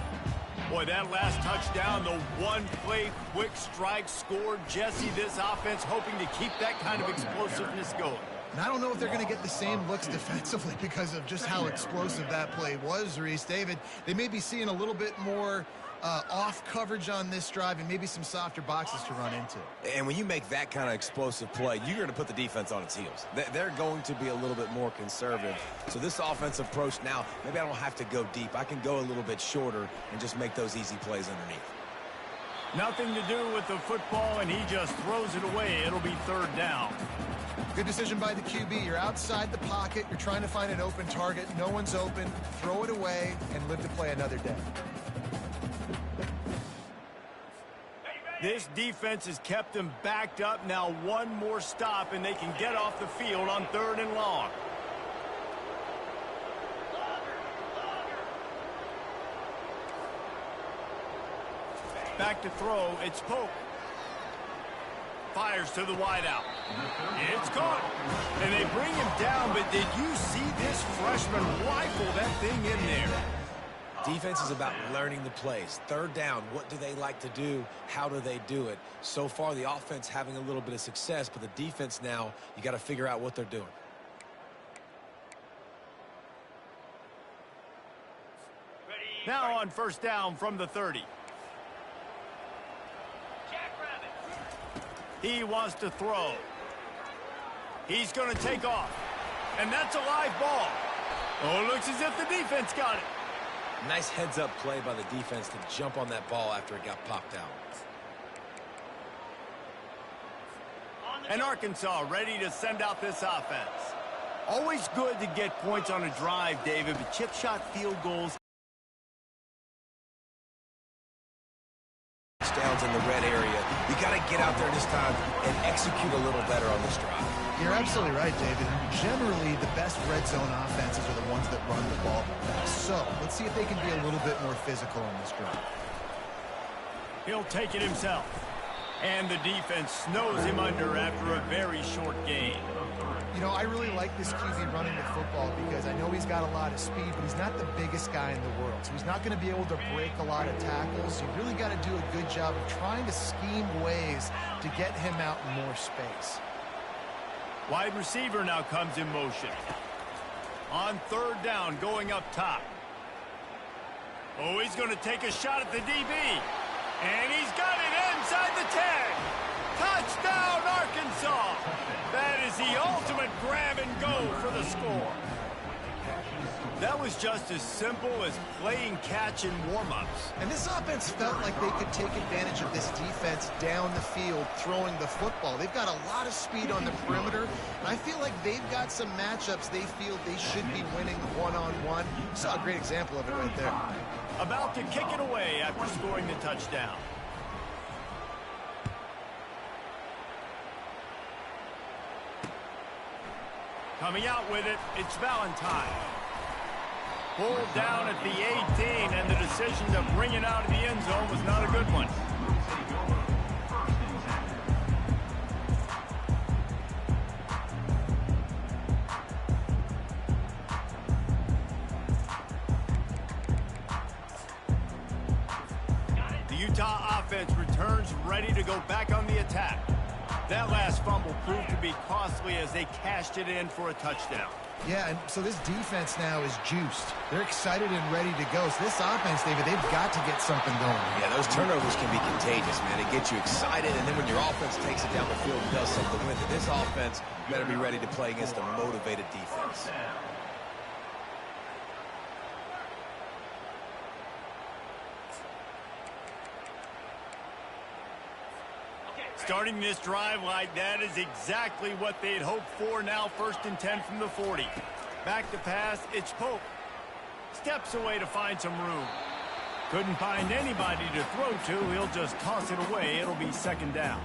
Boy, that last touchdown, the one-play quick strike scored. Jesse, this offense hoping to keep that kind of explosiveness going. And I don't know if they're going to get the same looks defensively because of just how explosive that play was, Reese. David, they may be seeing a little bit more off coverage on this drive and maybe some softer boxes to run into. And when you make that kind of explosive play, you're going to put the defense on its heels. They're going to be a little bit more conservative. So this offensive approach now, maybe I don't have to go deep. I can go a little bit shorter and just make those easy plays underneath. Nothing to do with the football, and he just throws it away. It'll be third down. Good decision by the QB. You're outside the pocket. You're trying to find an open target. No one's open. Throw it away and live to play another day. This defense has kept them backed up. Now one more stop, and they can get off the field on 3rd and long. Back to throw. It's Pope. Fires to the wideout. It's caught. And they bring him down, but did you see this freshman rifle that thing in there? Defense is about learning the plays. 3rd down, what do they like to do? How do they do it? So far, the offense having a little bit of success, but the defense now, you got to figure out what they're doing. Now on 1st down from the 30. He wants to throw. He's going to take off. And that's a live ball. Oh, it looks as if the defense got it. Nice heads-up play by the defense to jump on that ball after it got popped out. And Arkansas ready to send out this offense. Always good to get points on a drive, David, but chip shot field goals. Downs in the red area. You got to get out there this time and execute a little better on this drive. You're absolutely right, David. Generally, the best red zone offenses are the ones that run the ball the best. So let's see if they can be a little bit more physical in this drive. He'll take it himself. And the defense snows him under after a very short gain. You know, I really like this QB running the football because I know he's got a lot of speed, but he's not the biggest guy in the world. So he's not going to be able to break a lot of tackles. You really got to do a good job of trying to scheme ways to get him out in more space. Wide receiver now comes in motion. On 3rd down, going up top. Oh, he's going to take a shot at the DB. And he's got it inside the 10. Touchdown, Arkansas. That is the ultimate grab and go for the score. That was just as simple as playing catch in warm-ups. And this offense felt like they could take advantage of this defense down the field throwing the football. They've got a lot of speed on the perimeter, and I feel like they've got some matchups they feel they should be winning one-on-one. You saw a great example of it right there. About to kick it away after scoring the touchdown. Coming out with it, it's Valentine. Pulled down at the 18, and the decision to bring it out of the end zone was not a good one. The Utah offense returns ready to go back on the attack. That last fumble proved to be costly as they cashed it in for a touchdown. Yeah, and so this defense now is juiced. They're excited and ready to go. So this offense, David, they've got to get something going. Yeah, those turnovers can be contagious, man. It gets you excited, and then when your offense takes it down the field and does something with it, this offense better be ready to play against a motivated defense. Starting this drive like that is exactly what they'd hoped for. Now 1st and 10 from the 40. Back to pass, it's Pope. Steps away to find some room. Couldn't find anybody to throw to. He'll just toss it away. It'll be 2nd down.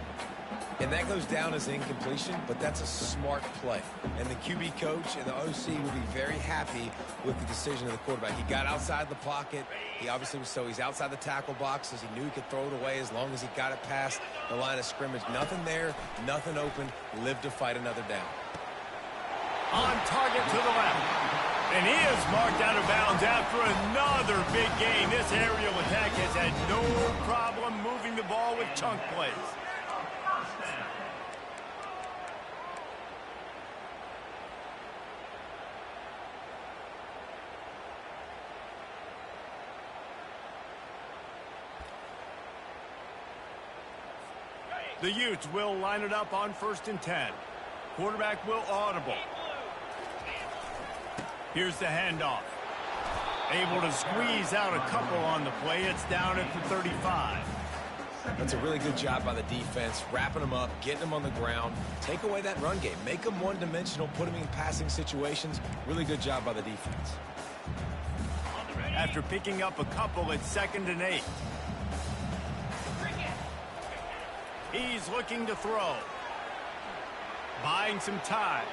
And that goes down as incompletion, but that's a smart play. And the QB coach and the OC will be very happy with the decision of the quarterback. He got outside the pocket. He obviously was he's outside the tackle boxes. He knew he could throw it away as long as he got it past the line of scrimmage. Nothing there, nothing open. Lived to fight another down. On target to the left. And he is marked out of bounds after another big gain. This aerial attack has had no problem moving the ball with chunk plays. The Utes will line it up on 1st and 10. Quarterback will audible. Here's the handoff. Able to squeeze out a couple on the play. It's down at the 35. That's a really good job by the defense, wrapping them up, getting them on the ground, take away that run game, make them one-dimensional, put them in passing situations. Really good job by the defense. After picking up a couple, it's 2nd and 8. He's looking to throw. Buying some time.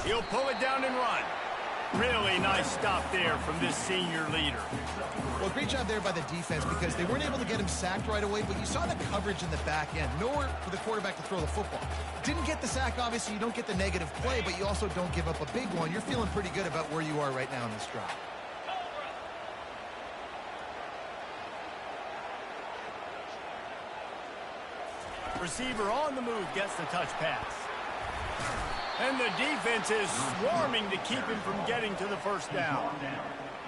He'll pull it down and run. Really nice stop there from this senior leader. Well, great job there by the defense because they weren't able to get him sacked right away, but you saw the coverage in the back end. Nowhere for the quarterback to throw the football. Didn't get the sack, obviously. You don't get the negative play, but you also don't give up a big one. You're feeling pretty good about where you are right now in this drive. Receiver on the move gets the touch pass. And the defense is swarming to keep him from getting to the first down.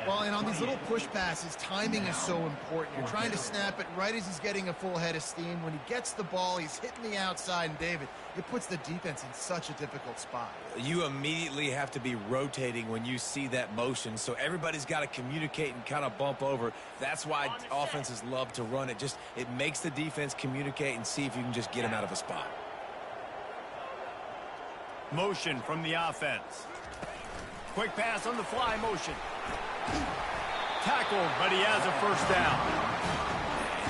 Well, and on these little push passes, timing is so important. You're trying to snap it right as he's getting a full head of steam. When he gets the ball, he's hitting the outside, and David, it puts the defense in such a difficult spot. You immediately have to be rotating when you see that motion, so everybody's got to communicate and kind of bump over. That's why offenses love to run it. It makes the defense communicate and see if you can just get him out of a spot. Motion from the offense. Quick pass on the fly motion. Tackled, but he has a first down.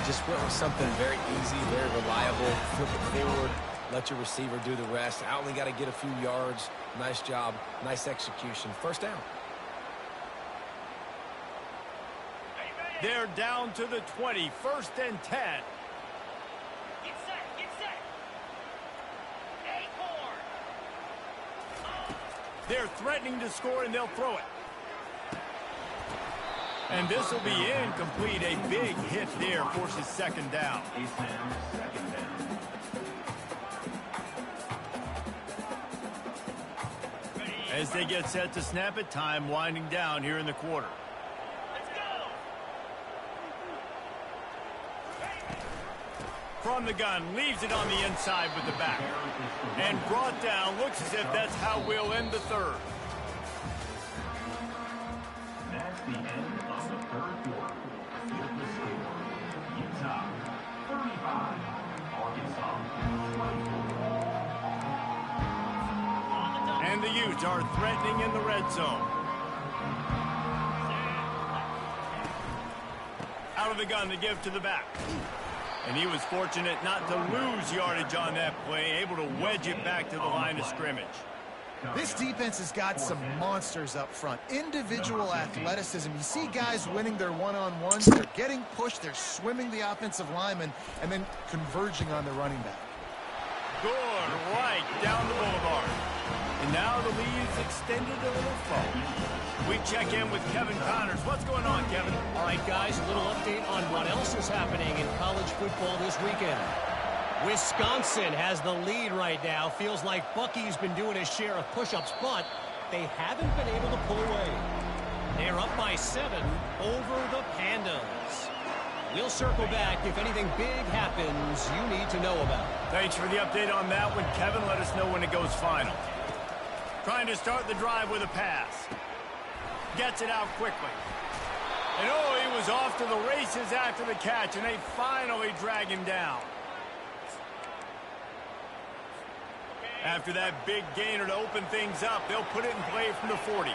Just went with something very easy, very reliable. Flip it forward, let your receiver do the rest. I only got to get a few yards. Nice job, nice execution. First down. They're down to the 20, 1st and 10. They're threatening to score, and they'll throw it. And this will be incomplete. A big hit there forces 2nd down. As they get set to snap it, time winding down here in the quarter. From the gun, leaves it on the inside with the back. And brought down, looks as if that's how we'll end the 3rd. That's the end of the 3rd quarter. With the score, Utah 35, Arkansas 24. And the Utes are threatening in the red zone. Out of the gun to give to the back. And he was fortunate not to lose yardage on that play, able to wedge it back to the line of scrimmage. This defense has got some monsters up front. Individual athleticism. You see guys winning their one-on-ones. They're getting pushed. They're swimming the offensive lineman and then converging on the running back. Good, right down the boulevard. And now the lead is extended a little far. We check in with Kevin Connors. What's going on, Kevin? All right, guys, a little update on what else is happening in college football this weekend. Wisconsin has the lead right now. Feels like Bucky's been doing his share of push-ups, but they haven't been able to pull away. They're up by 7 over the Pandas. We'll circle back if anything big happens you need to know about. Thanks for the update on that one, Kevin. Let us know when it goes final. Trying to start the drive with a pass. Gets it out quickly. And oh, he was off to the races after the catch, and they finally drag him down. After that big gainer to open things up, they'll put it in play from the 40.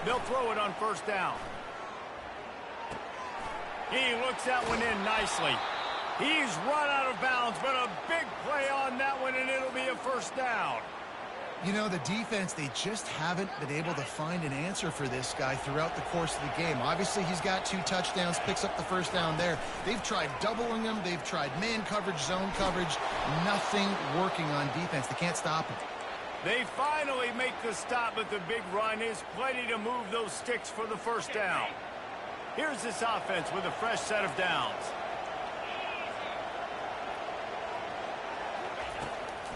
They'll throw it on 1st down. He looks that one in nicely. He's run out of bounds, but a big play on that one, and it'll be a 1st down. You know, the defense, they just haven't been able to find an answer for this guy throughout the course of the game. Obviously, he's got 2 touchdowns, picks up the 1st down there. They've tried doubling him. They've tried man coverage, zone coverage. Nothing working on defense. They can't stop him. They finally make the stop, but the big run is plenty to move those sticks for the 1st down. Here's this offense with a fresh set of downs.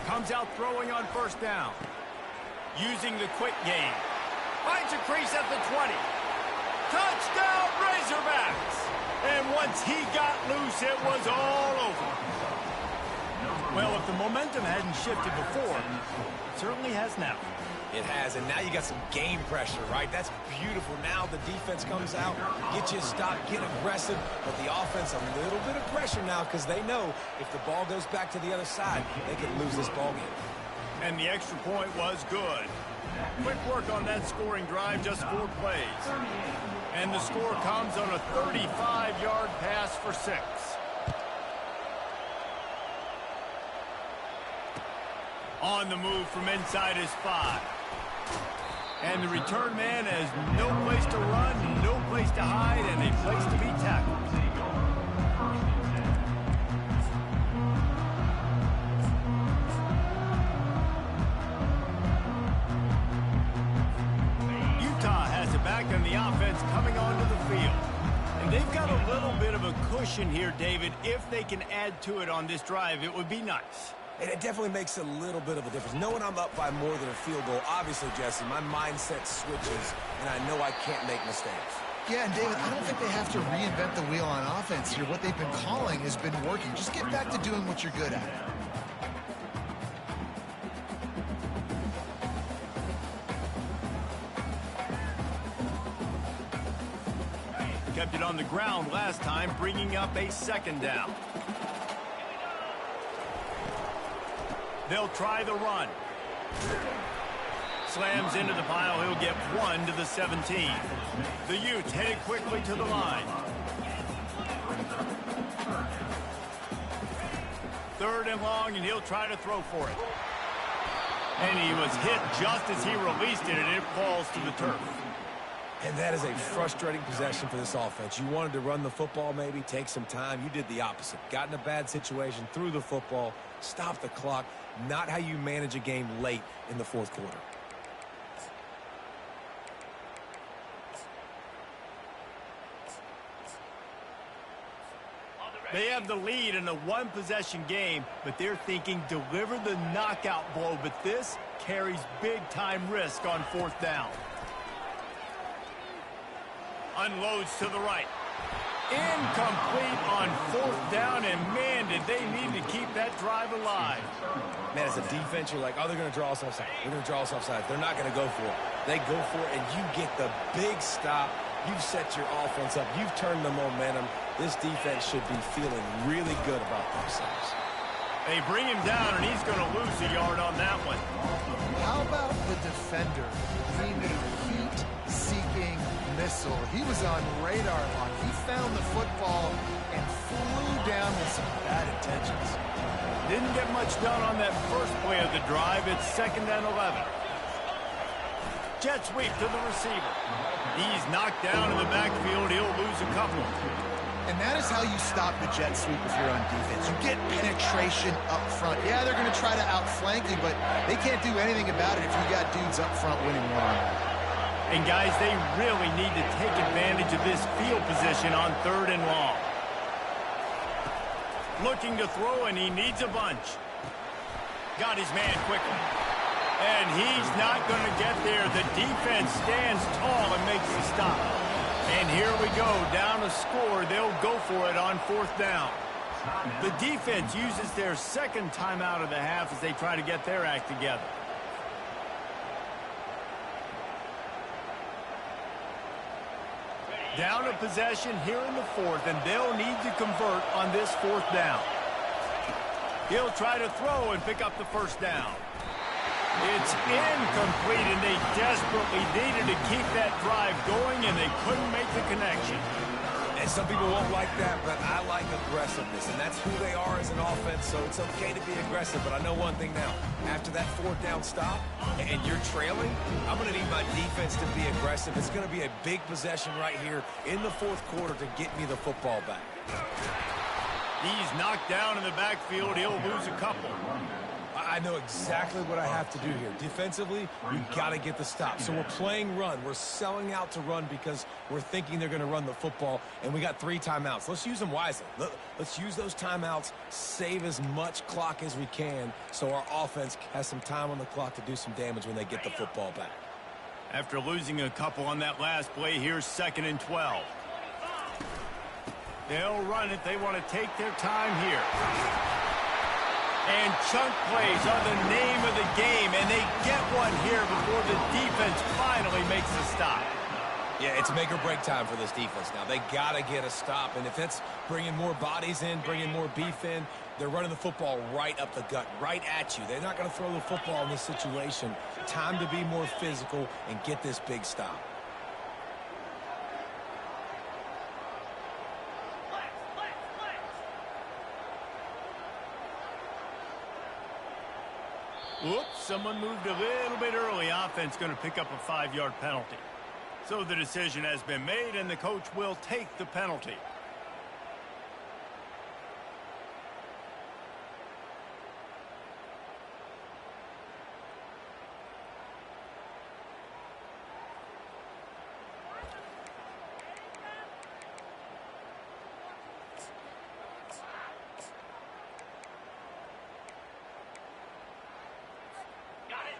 Comes out throwing on 1st down. Using the quick game. Finds a crease at the 20. Touchdown, Razorbacks! And once he got loose, it was all over. Well, if the momentum hadn't shifted before, it certainly has now. It has, and now you got some game pressure, right? That's beautiful. Now the defense comes out, get you a stop, get aggressive, but the offense a little bit of pressure now because they know if the ball goes back to the other side, they could lose this ball game. And the extra point was good. Quick work on that scoring drive, just 4 plays. And the score comes on a 35-yard pass for 6. On the move from inside his 5. And the return man has no place to run, no place to hide, and a place to be tackled. Utah has it back on the offense coming onto the field. And they've got a little bit of a cushion here, David. If they can add to it on this drive, it would be nice. And it definitely makes a little bit of a difference. Knowing I'm up by more than a field goal, obviously, Jesse, my mindset switches, and I know I can't make mistakes. Yeah, and David, I don't think they have to reinvent the wheel on offense here. What they've been calling has been working. Just get back to doing what you're good at. Kept it on the ground last time, bringing up a 2nd down. They'll try the run. Slams into the pile. He'll get 1 to the 17. The Utes headed quickly to the line. 3rd and long, and he'll try to throw for it. And he was hit just as he released it, and it falls to the turf. And that is a frustrating possession for this offense. You wanted to run the football, maybe take some time. You did the opposite. Got in a bad situation, threw the football, stopped the clock. Not how you manage a game late in the 4th quarter. They have the lead in a 1-possession game, but they're thinking deliver the knockout blow. But this carries big-time risk on 4th down. Unloads to the right. Incomplete on 4th down, and man, did they need to keep that drive alive. Man, as a defense, you're like, oh, they're going to draw us offside. They're going to draw us offside. They're not going to go for it. They go for it, and you get the big stop. You've set your offense up. You've turned the momentum. This defense should be feeling really good about themselves. They bring him down, and he's going to lose a yard on that one. How about the defender? He made heat-seeking missile. He was on radar lock. He found the football and flew down with some bad intentions. Didn't get much done on that first play of the drive. It's 2nd and 11. Jet sweep to the receiver. He's knocked down in the backfield. He'll lose a couple. And that is how you stop the jet sweep if you're on defense. You get penetration up front. Yeah, they're going to try to outflank you, but they can't do anything about it if you got dudes up front winning one-on-one. And, guys, they really need to take advantage of this field position on 3rd and long. Looking to throw, and he needs a bunch. Got his man quickly. And he's not going to get there. The defense stands tall and makes the stop. And here we go, down a score. They'll go for it on 4th down. The defense uses their 2nd timeout of the half as they try to get their act together. Down a possession here in the 4th, and they'll need to convert on this 4th down. He'll try to throw and pick up the 1st down. It's incomplete, and they desperately needed to keep that drive going, and they couldn't make the connection. And some people won't like that, but I like aggressiveness, and that's who they are as an offense, so it's okay to be aggressive. But I know one thing now. After that 4th down stop, and you're trailing, I'm going to need my defense to be aggressive. It's going to be a big possession right here in the 4th quarter to get me the football back. He's knocked down in the backfield. He'll lose a couple. I know exactly what I have to do here. Defensively, we've got to get the stop. So we're playing run. We're selling out to run because we're thinking they're going to run the football, and we got 3 timeouts. Let's use them wisely. Let's use those timeouts, save as much clock as we can so our offense has some time on the clock to do some damage when they get the football back. After losing a couple on that last play, here's 2nd and 12. They'll run it. They want to take their time here. And chunk plays are the name of the game, and they get one here before the defense finally makes a stop. Yeah, it's make or break time for this defense now. They got to get a stop, and if it's bringing more bodies in, bringing more beef in, they're running the football right up the gut, right at you. They're not going to throw the football in this situation. Time to be more physical and get this big stop. Oops, someone moved a little bit early. Offense going to pick up a 5-yard penalty. So the decision has been made, and the coach will take the penalty.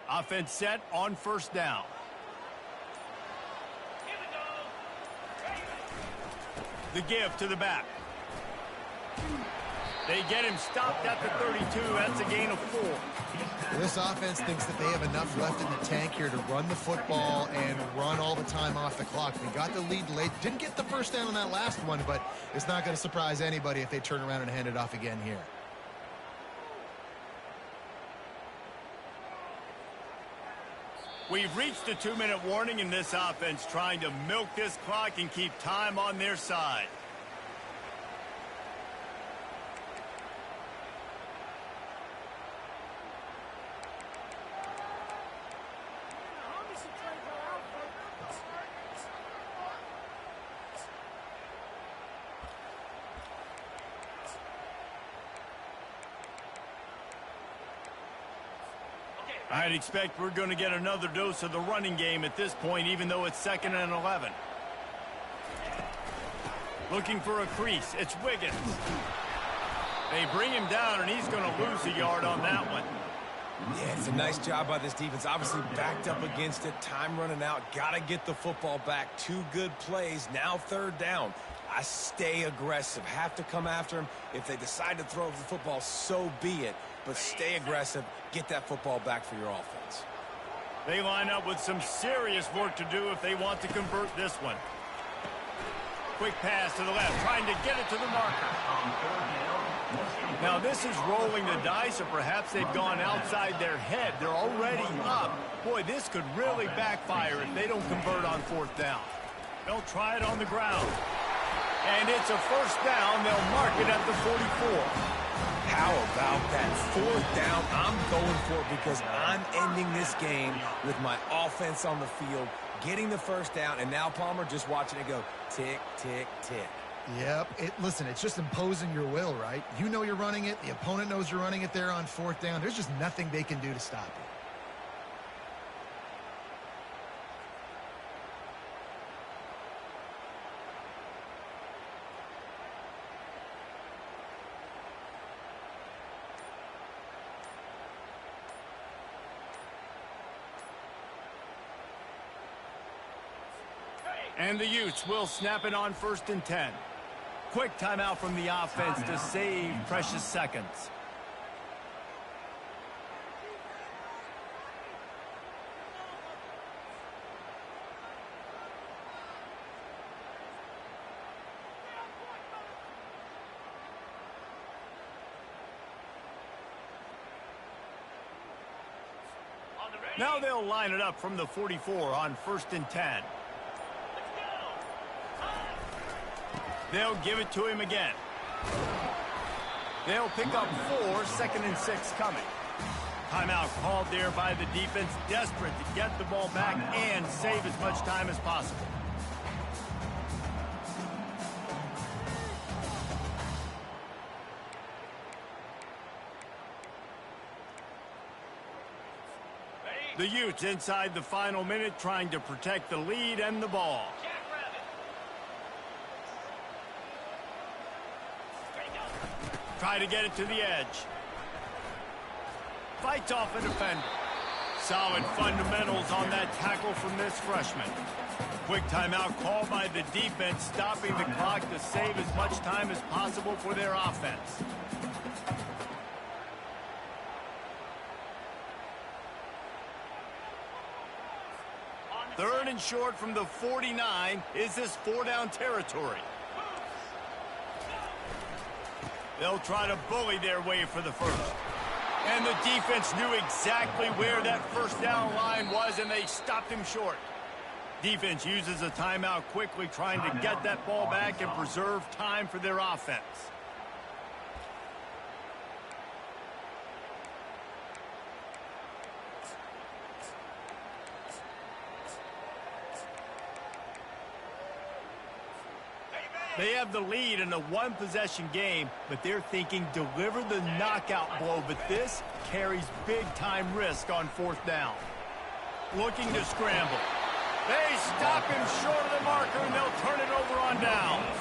Offense set on first down. The give to the back. They get him stopped at the 32. That's a gain of 4. This offense thinks that they have enough left in the tank here to run the football and run all the time off the clock. They got the lead late. Didn't get the first down on that last one, but it's not going to surprise anybody if they turn around and hand it off again here. We've reached a 2-minute warning in this offense, trying to milk this clock and keep time on their side. I'd expect we're going to get another dose of the running game at this point, even though it's 2nd and 11. Looking for a crease. It's Wiggins. They bring him down, and he's going to lose a yard on that one. Yeah, it's a nice job by this defense. Obviously backed up against it. Time running out. Got to get the football back. 2 good plays. Now 3rd down. I stay aggressive. Have to come after him. If they decide to throw the football, so be it. But stay aggressive. Get that football back for your offense. They line up with some serious work to do if they want to convert this one. Quick pass to the left, trying to get it to the marker. Now this is rolling the dice, or perhaps they've gone outside their head. They're already up. Boy, this could really backfire if they don't convert on 4th down. They'll try it on the ground. And it's a 1st down. They'll mark it at the 44. How about that 4th down? I'm going for it because I'm ending this game with my offense on the field, getting the 1st down, and now Palmer just watching it go tick, tick, tick. Yep. Listen, it's just imposing your will, right? You know you're running it. The opponent knows you're running it there on 4th down. There's just nothing they can do to stop it. And the Utes will snap it on 1st and 10. Quick timeout from the offense to save precious seconds. Now they'll line it up from the 44 on 1st and 10. They'll give it to him again. They'll pick up 4, 2nd and 6 coming. Timeout called there by the defense, desperate to get the ball back and save as much time as possible. The Utes inside the final minute, trying to protect the lead and the ball. Try to get it to the edge. Fights off a defender. Solid fundamentals on that tackle from this freshman. Quick timeout called by the defense, stopping the clock to save as much time as possible for their offense. Third and short from the 49. Is this 4-down territory? They'll try to bully their way for the first. And the defense knew exactly where that first down line was, and they stopped him short. Defense uses a timeout quickly, trying to get that ball back and preserve time for their offense. They have the lead in a one-possession game, but they're thinking deliver the knockout blow, but this carries big-time risk on 4th down. Looking to scramble. They stop him short of the marker, and they'll turn it over on downs.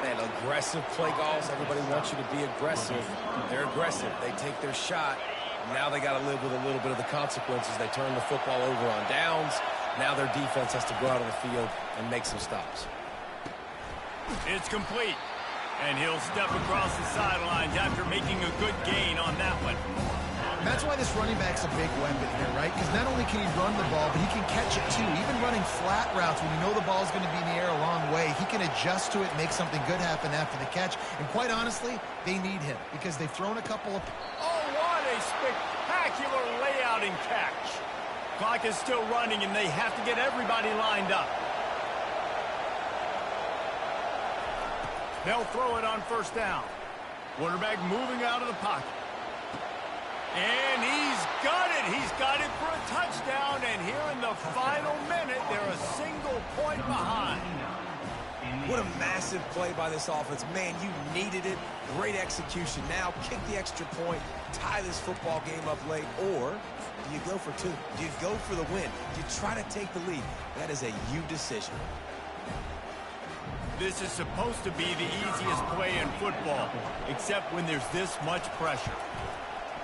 Man, aggressive play calls. Everybody wants you to be aggressive. They're aggressive. They take their shot. Now they got to live with a little bit of the consequences. They turn the football over on downs. Now their defense has to go out on the field and make some stops. It's complete. And he'll step across the sidelines after making a good gain on that one. And that's why this running back's a big weapon here, right? Because not only can he run the ball, but he can catch it too. Even running flat routes when you know the ball's going to be in the air a long way, he can adjust to it, make something good happen after the catch. And quite honestly, they need him because they've thrown a couple of... Oh, what a spectacular layout and catch. Clock is still running, and they have to get everybody lined up. They'll throw it on 1st down. Quarterback moving out of the pocket. And he's got it. He's got it for a touchdown. And here in the final minute, they're a single point behind. What a massive play by this offense. Man, you needed it. Great execution. Now kick the extra point, tie this football game up late, or do you go for 2? Do you go for the win? Do you try to take the lead? That is a you decision. This is supposed to be the easiest play in football, except when there's this much pressure.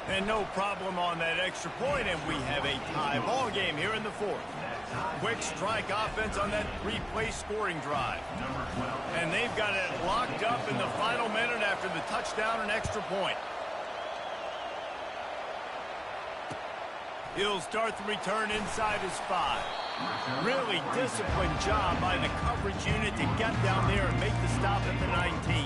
And no problem on that extra point, and we have a tie ball game here in the 4th. Quick strike offense on that 3-play scoring drive. And they've got it locked up in the final minute after the touchdown and extra point. He'll start the return inside his 5. Really disciplined job by the coverage unit to get down there and make the stop at the 19.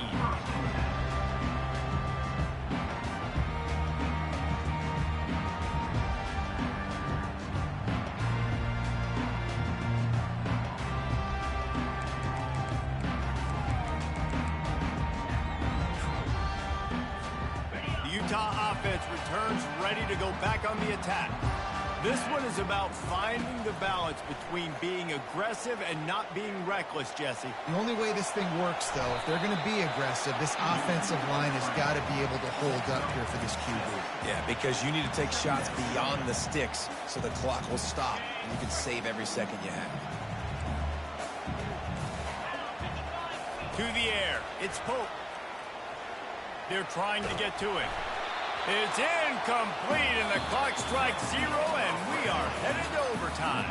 The Utah offense returns ready to go back on the attack. This one is about finding the balance between being aggressive and not being reckless, Jesse. The only way this thing works, though, if they're going to be aggressive, this offensive line has got to be able to hold up here for this QB. Yeah, because you need to take shots beyond the sticks so the clock will stop and you can save every second you have. To the air. It's Pope. They're trying to get to it. It's incomplete, and the clock strikes 0, and we are headed to overtime.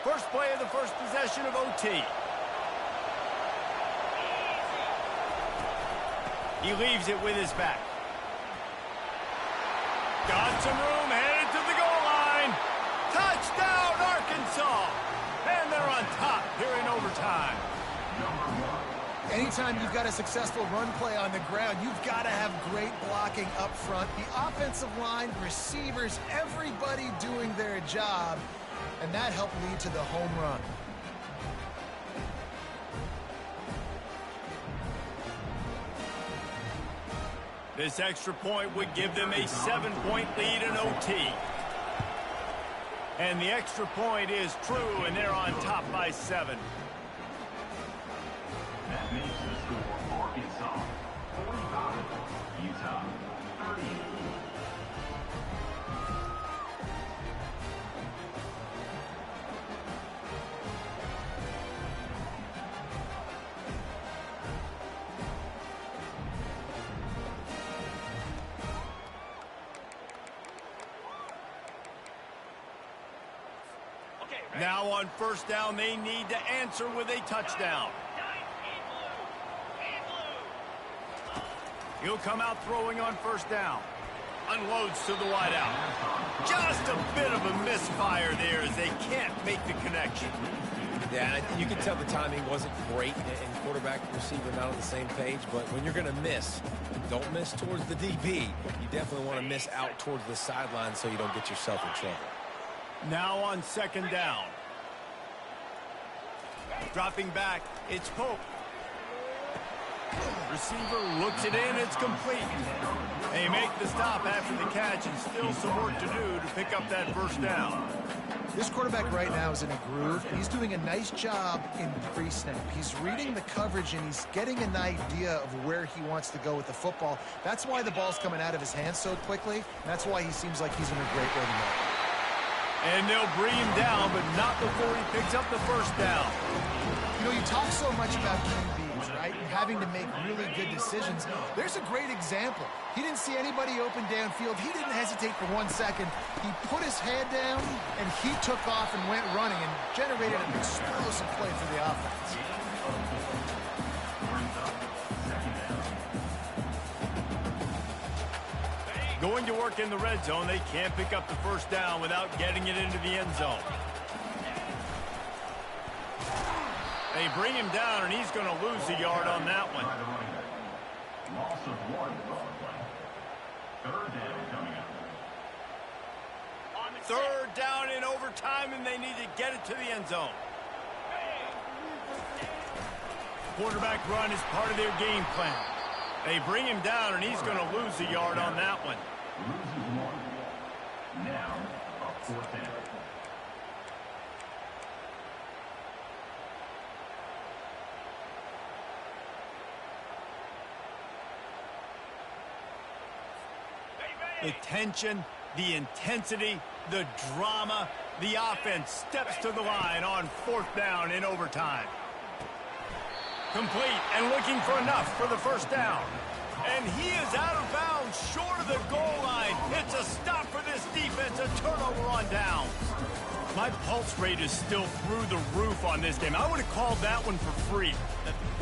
First play of the first possession of OT. He leaves it with his back. Got some room, headed to the goal line. Touchdown, Arkansas! And they're on top here in overtime. Anytime you've got a successful run play on the ground, you've got to have great blocking up front. The offensive line, receivers, everybody doing their job. And that helped lead to the home run. This extra point would give them a 7-point lead in OT. And the extra point is true, and they're on top by 7. That makes the score Arkansas 45, Utah 30. Now on first down, they need to answer with a touchdown. He'll come out throwing on first down. Unloads to the wideout. Just a bit of a misfire there as they can't make the connection. Yeah, and you can tell the timing wasn't great, and quarterback and receiver not on the same page, but when you're going to miss, don't miss towards the DB. You definitely want to miss out towards the sideline so you don't get yourself in trouble. Now on second down. Dropping back, it's Pope. Receiver looks it in, it's complete. They make the stop after the catch and still some work to do to pick up that first down. This quarterback right now is in a groove, and he's doing a nice job in pre-snap. He's reading the coverage, and he's getting an idea of where he wants to go with the football. That's why the ball's coming out of his hands so quickly, and that's why he seems like he's in a great way to go. And they'll bring him down, but not before he picks up the first down. You know, you talk so much about QBs, right, and having to make really good decisions. There's a great example. He didn't see anybody open downfield. He didn't hesitate for 1 second. He put his head down, and he took off and went running and generated an explosive play for the offense. Going to work in the red zone, they can't pick up the first down without getting it into the end zone. They bring him down, and he's going to lose a yard on that one. Loss of 1 on the play. Third down coming up. Third down in overtime, and they need to get it to the end zone. Quarterback run is part of their game plan. They bring him down, and he's going to lose a yard on that one. Loses 1. Now, a fourth down. The tension, the intensity, the drama, the offense steps to the line on fourth down in overtime. Complete and looking for enough for the first down. And he is out of bounds, short of the goal line. It's a stop for this defense, a turnover on downs. My pulse rate is still through the roof on this game. I would have called that one for free.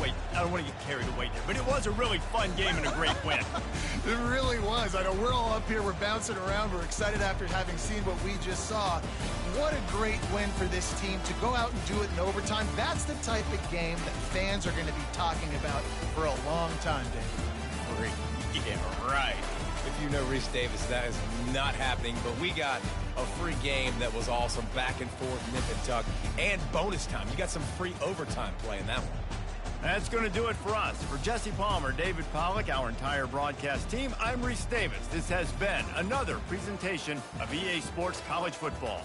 Wait, I don't want to get carried away there, but it was a really fun game and a great win. It really was. I know we're all up here, we're bouncing around, we're excited after having seen what we just saw. What a great win for this team to go out and do it in overtime. That's the type of game that fans are going to be talking about for a long time, David. Yeah, right. If you know Reese Davis, that is not happening, but we got a free game that was awesome, back and forth, nip and tuck, and bonus time. You got some free overtime play in that one. That's going to do it for us. For Jesse Palmer, David Pollack, our entire broadcast team, I'm Reese Davis. This has been another presentation of EA Sports College Football.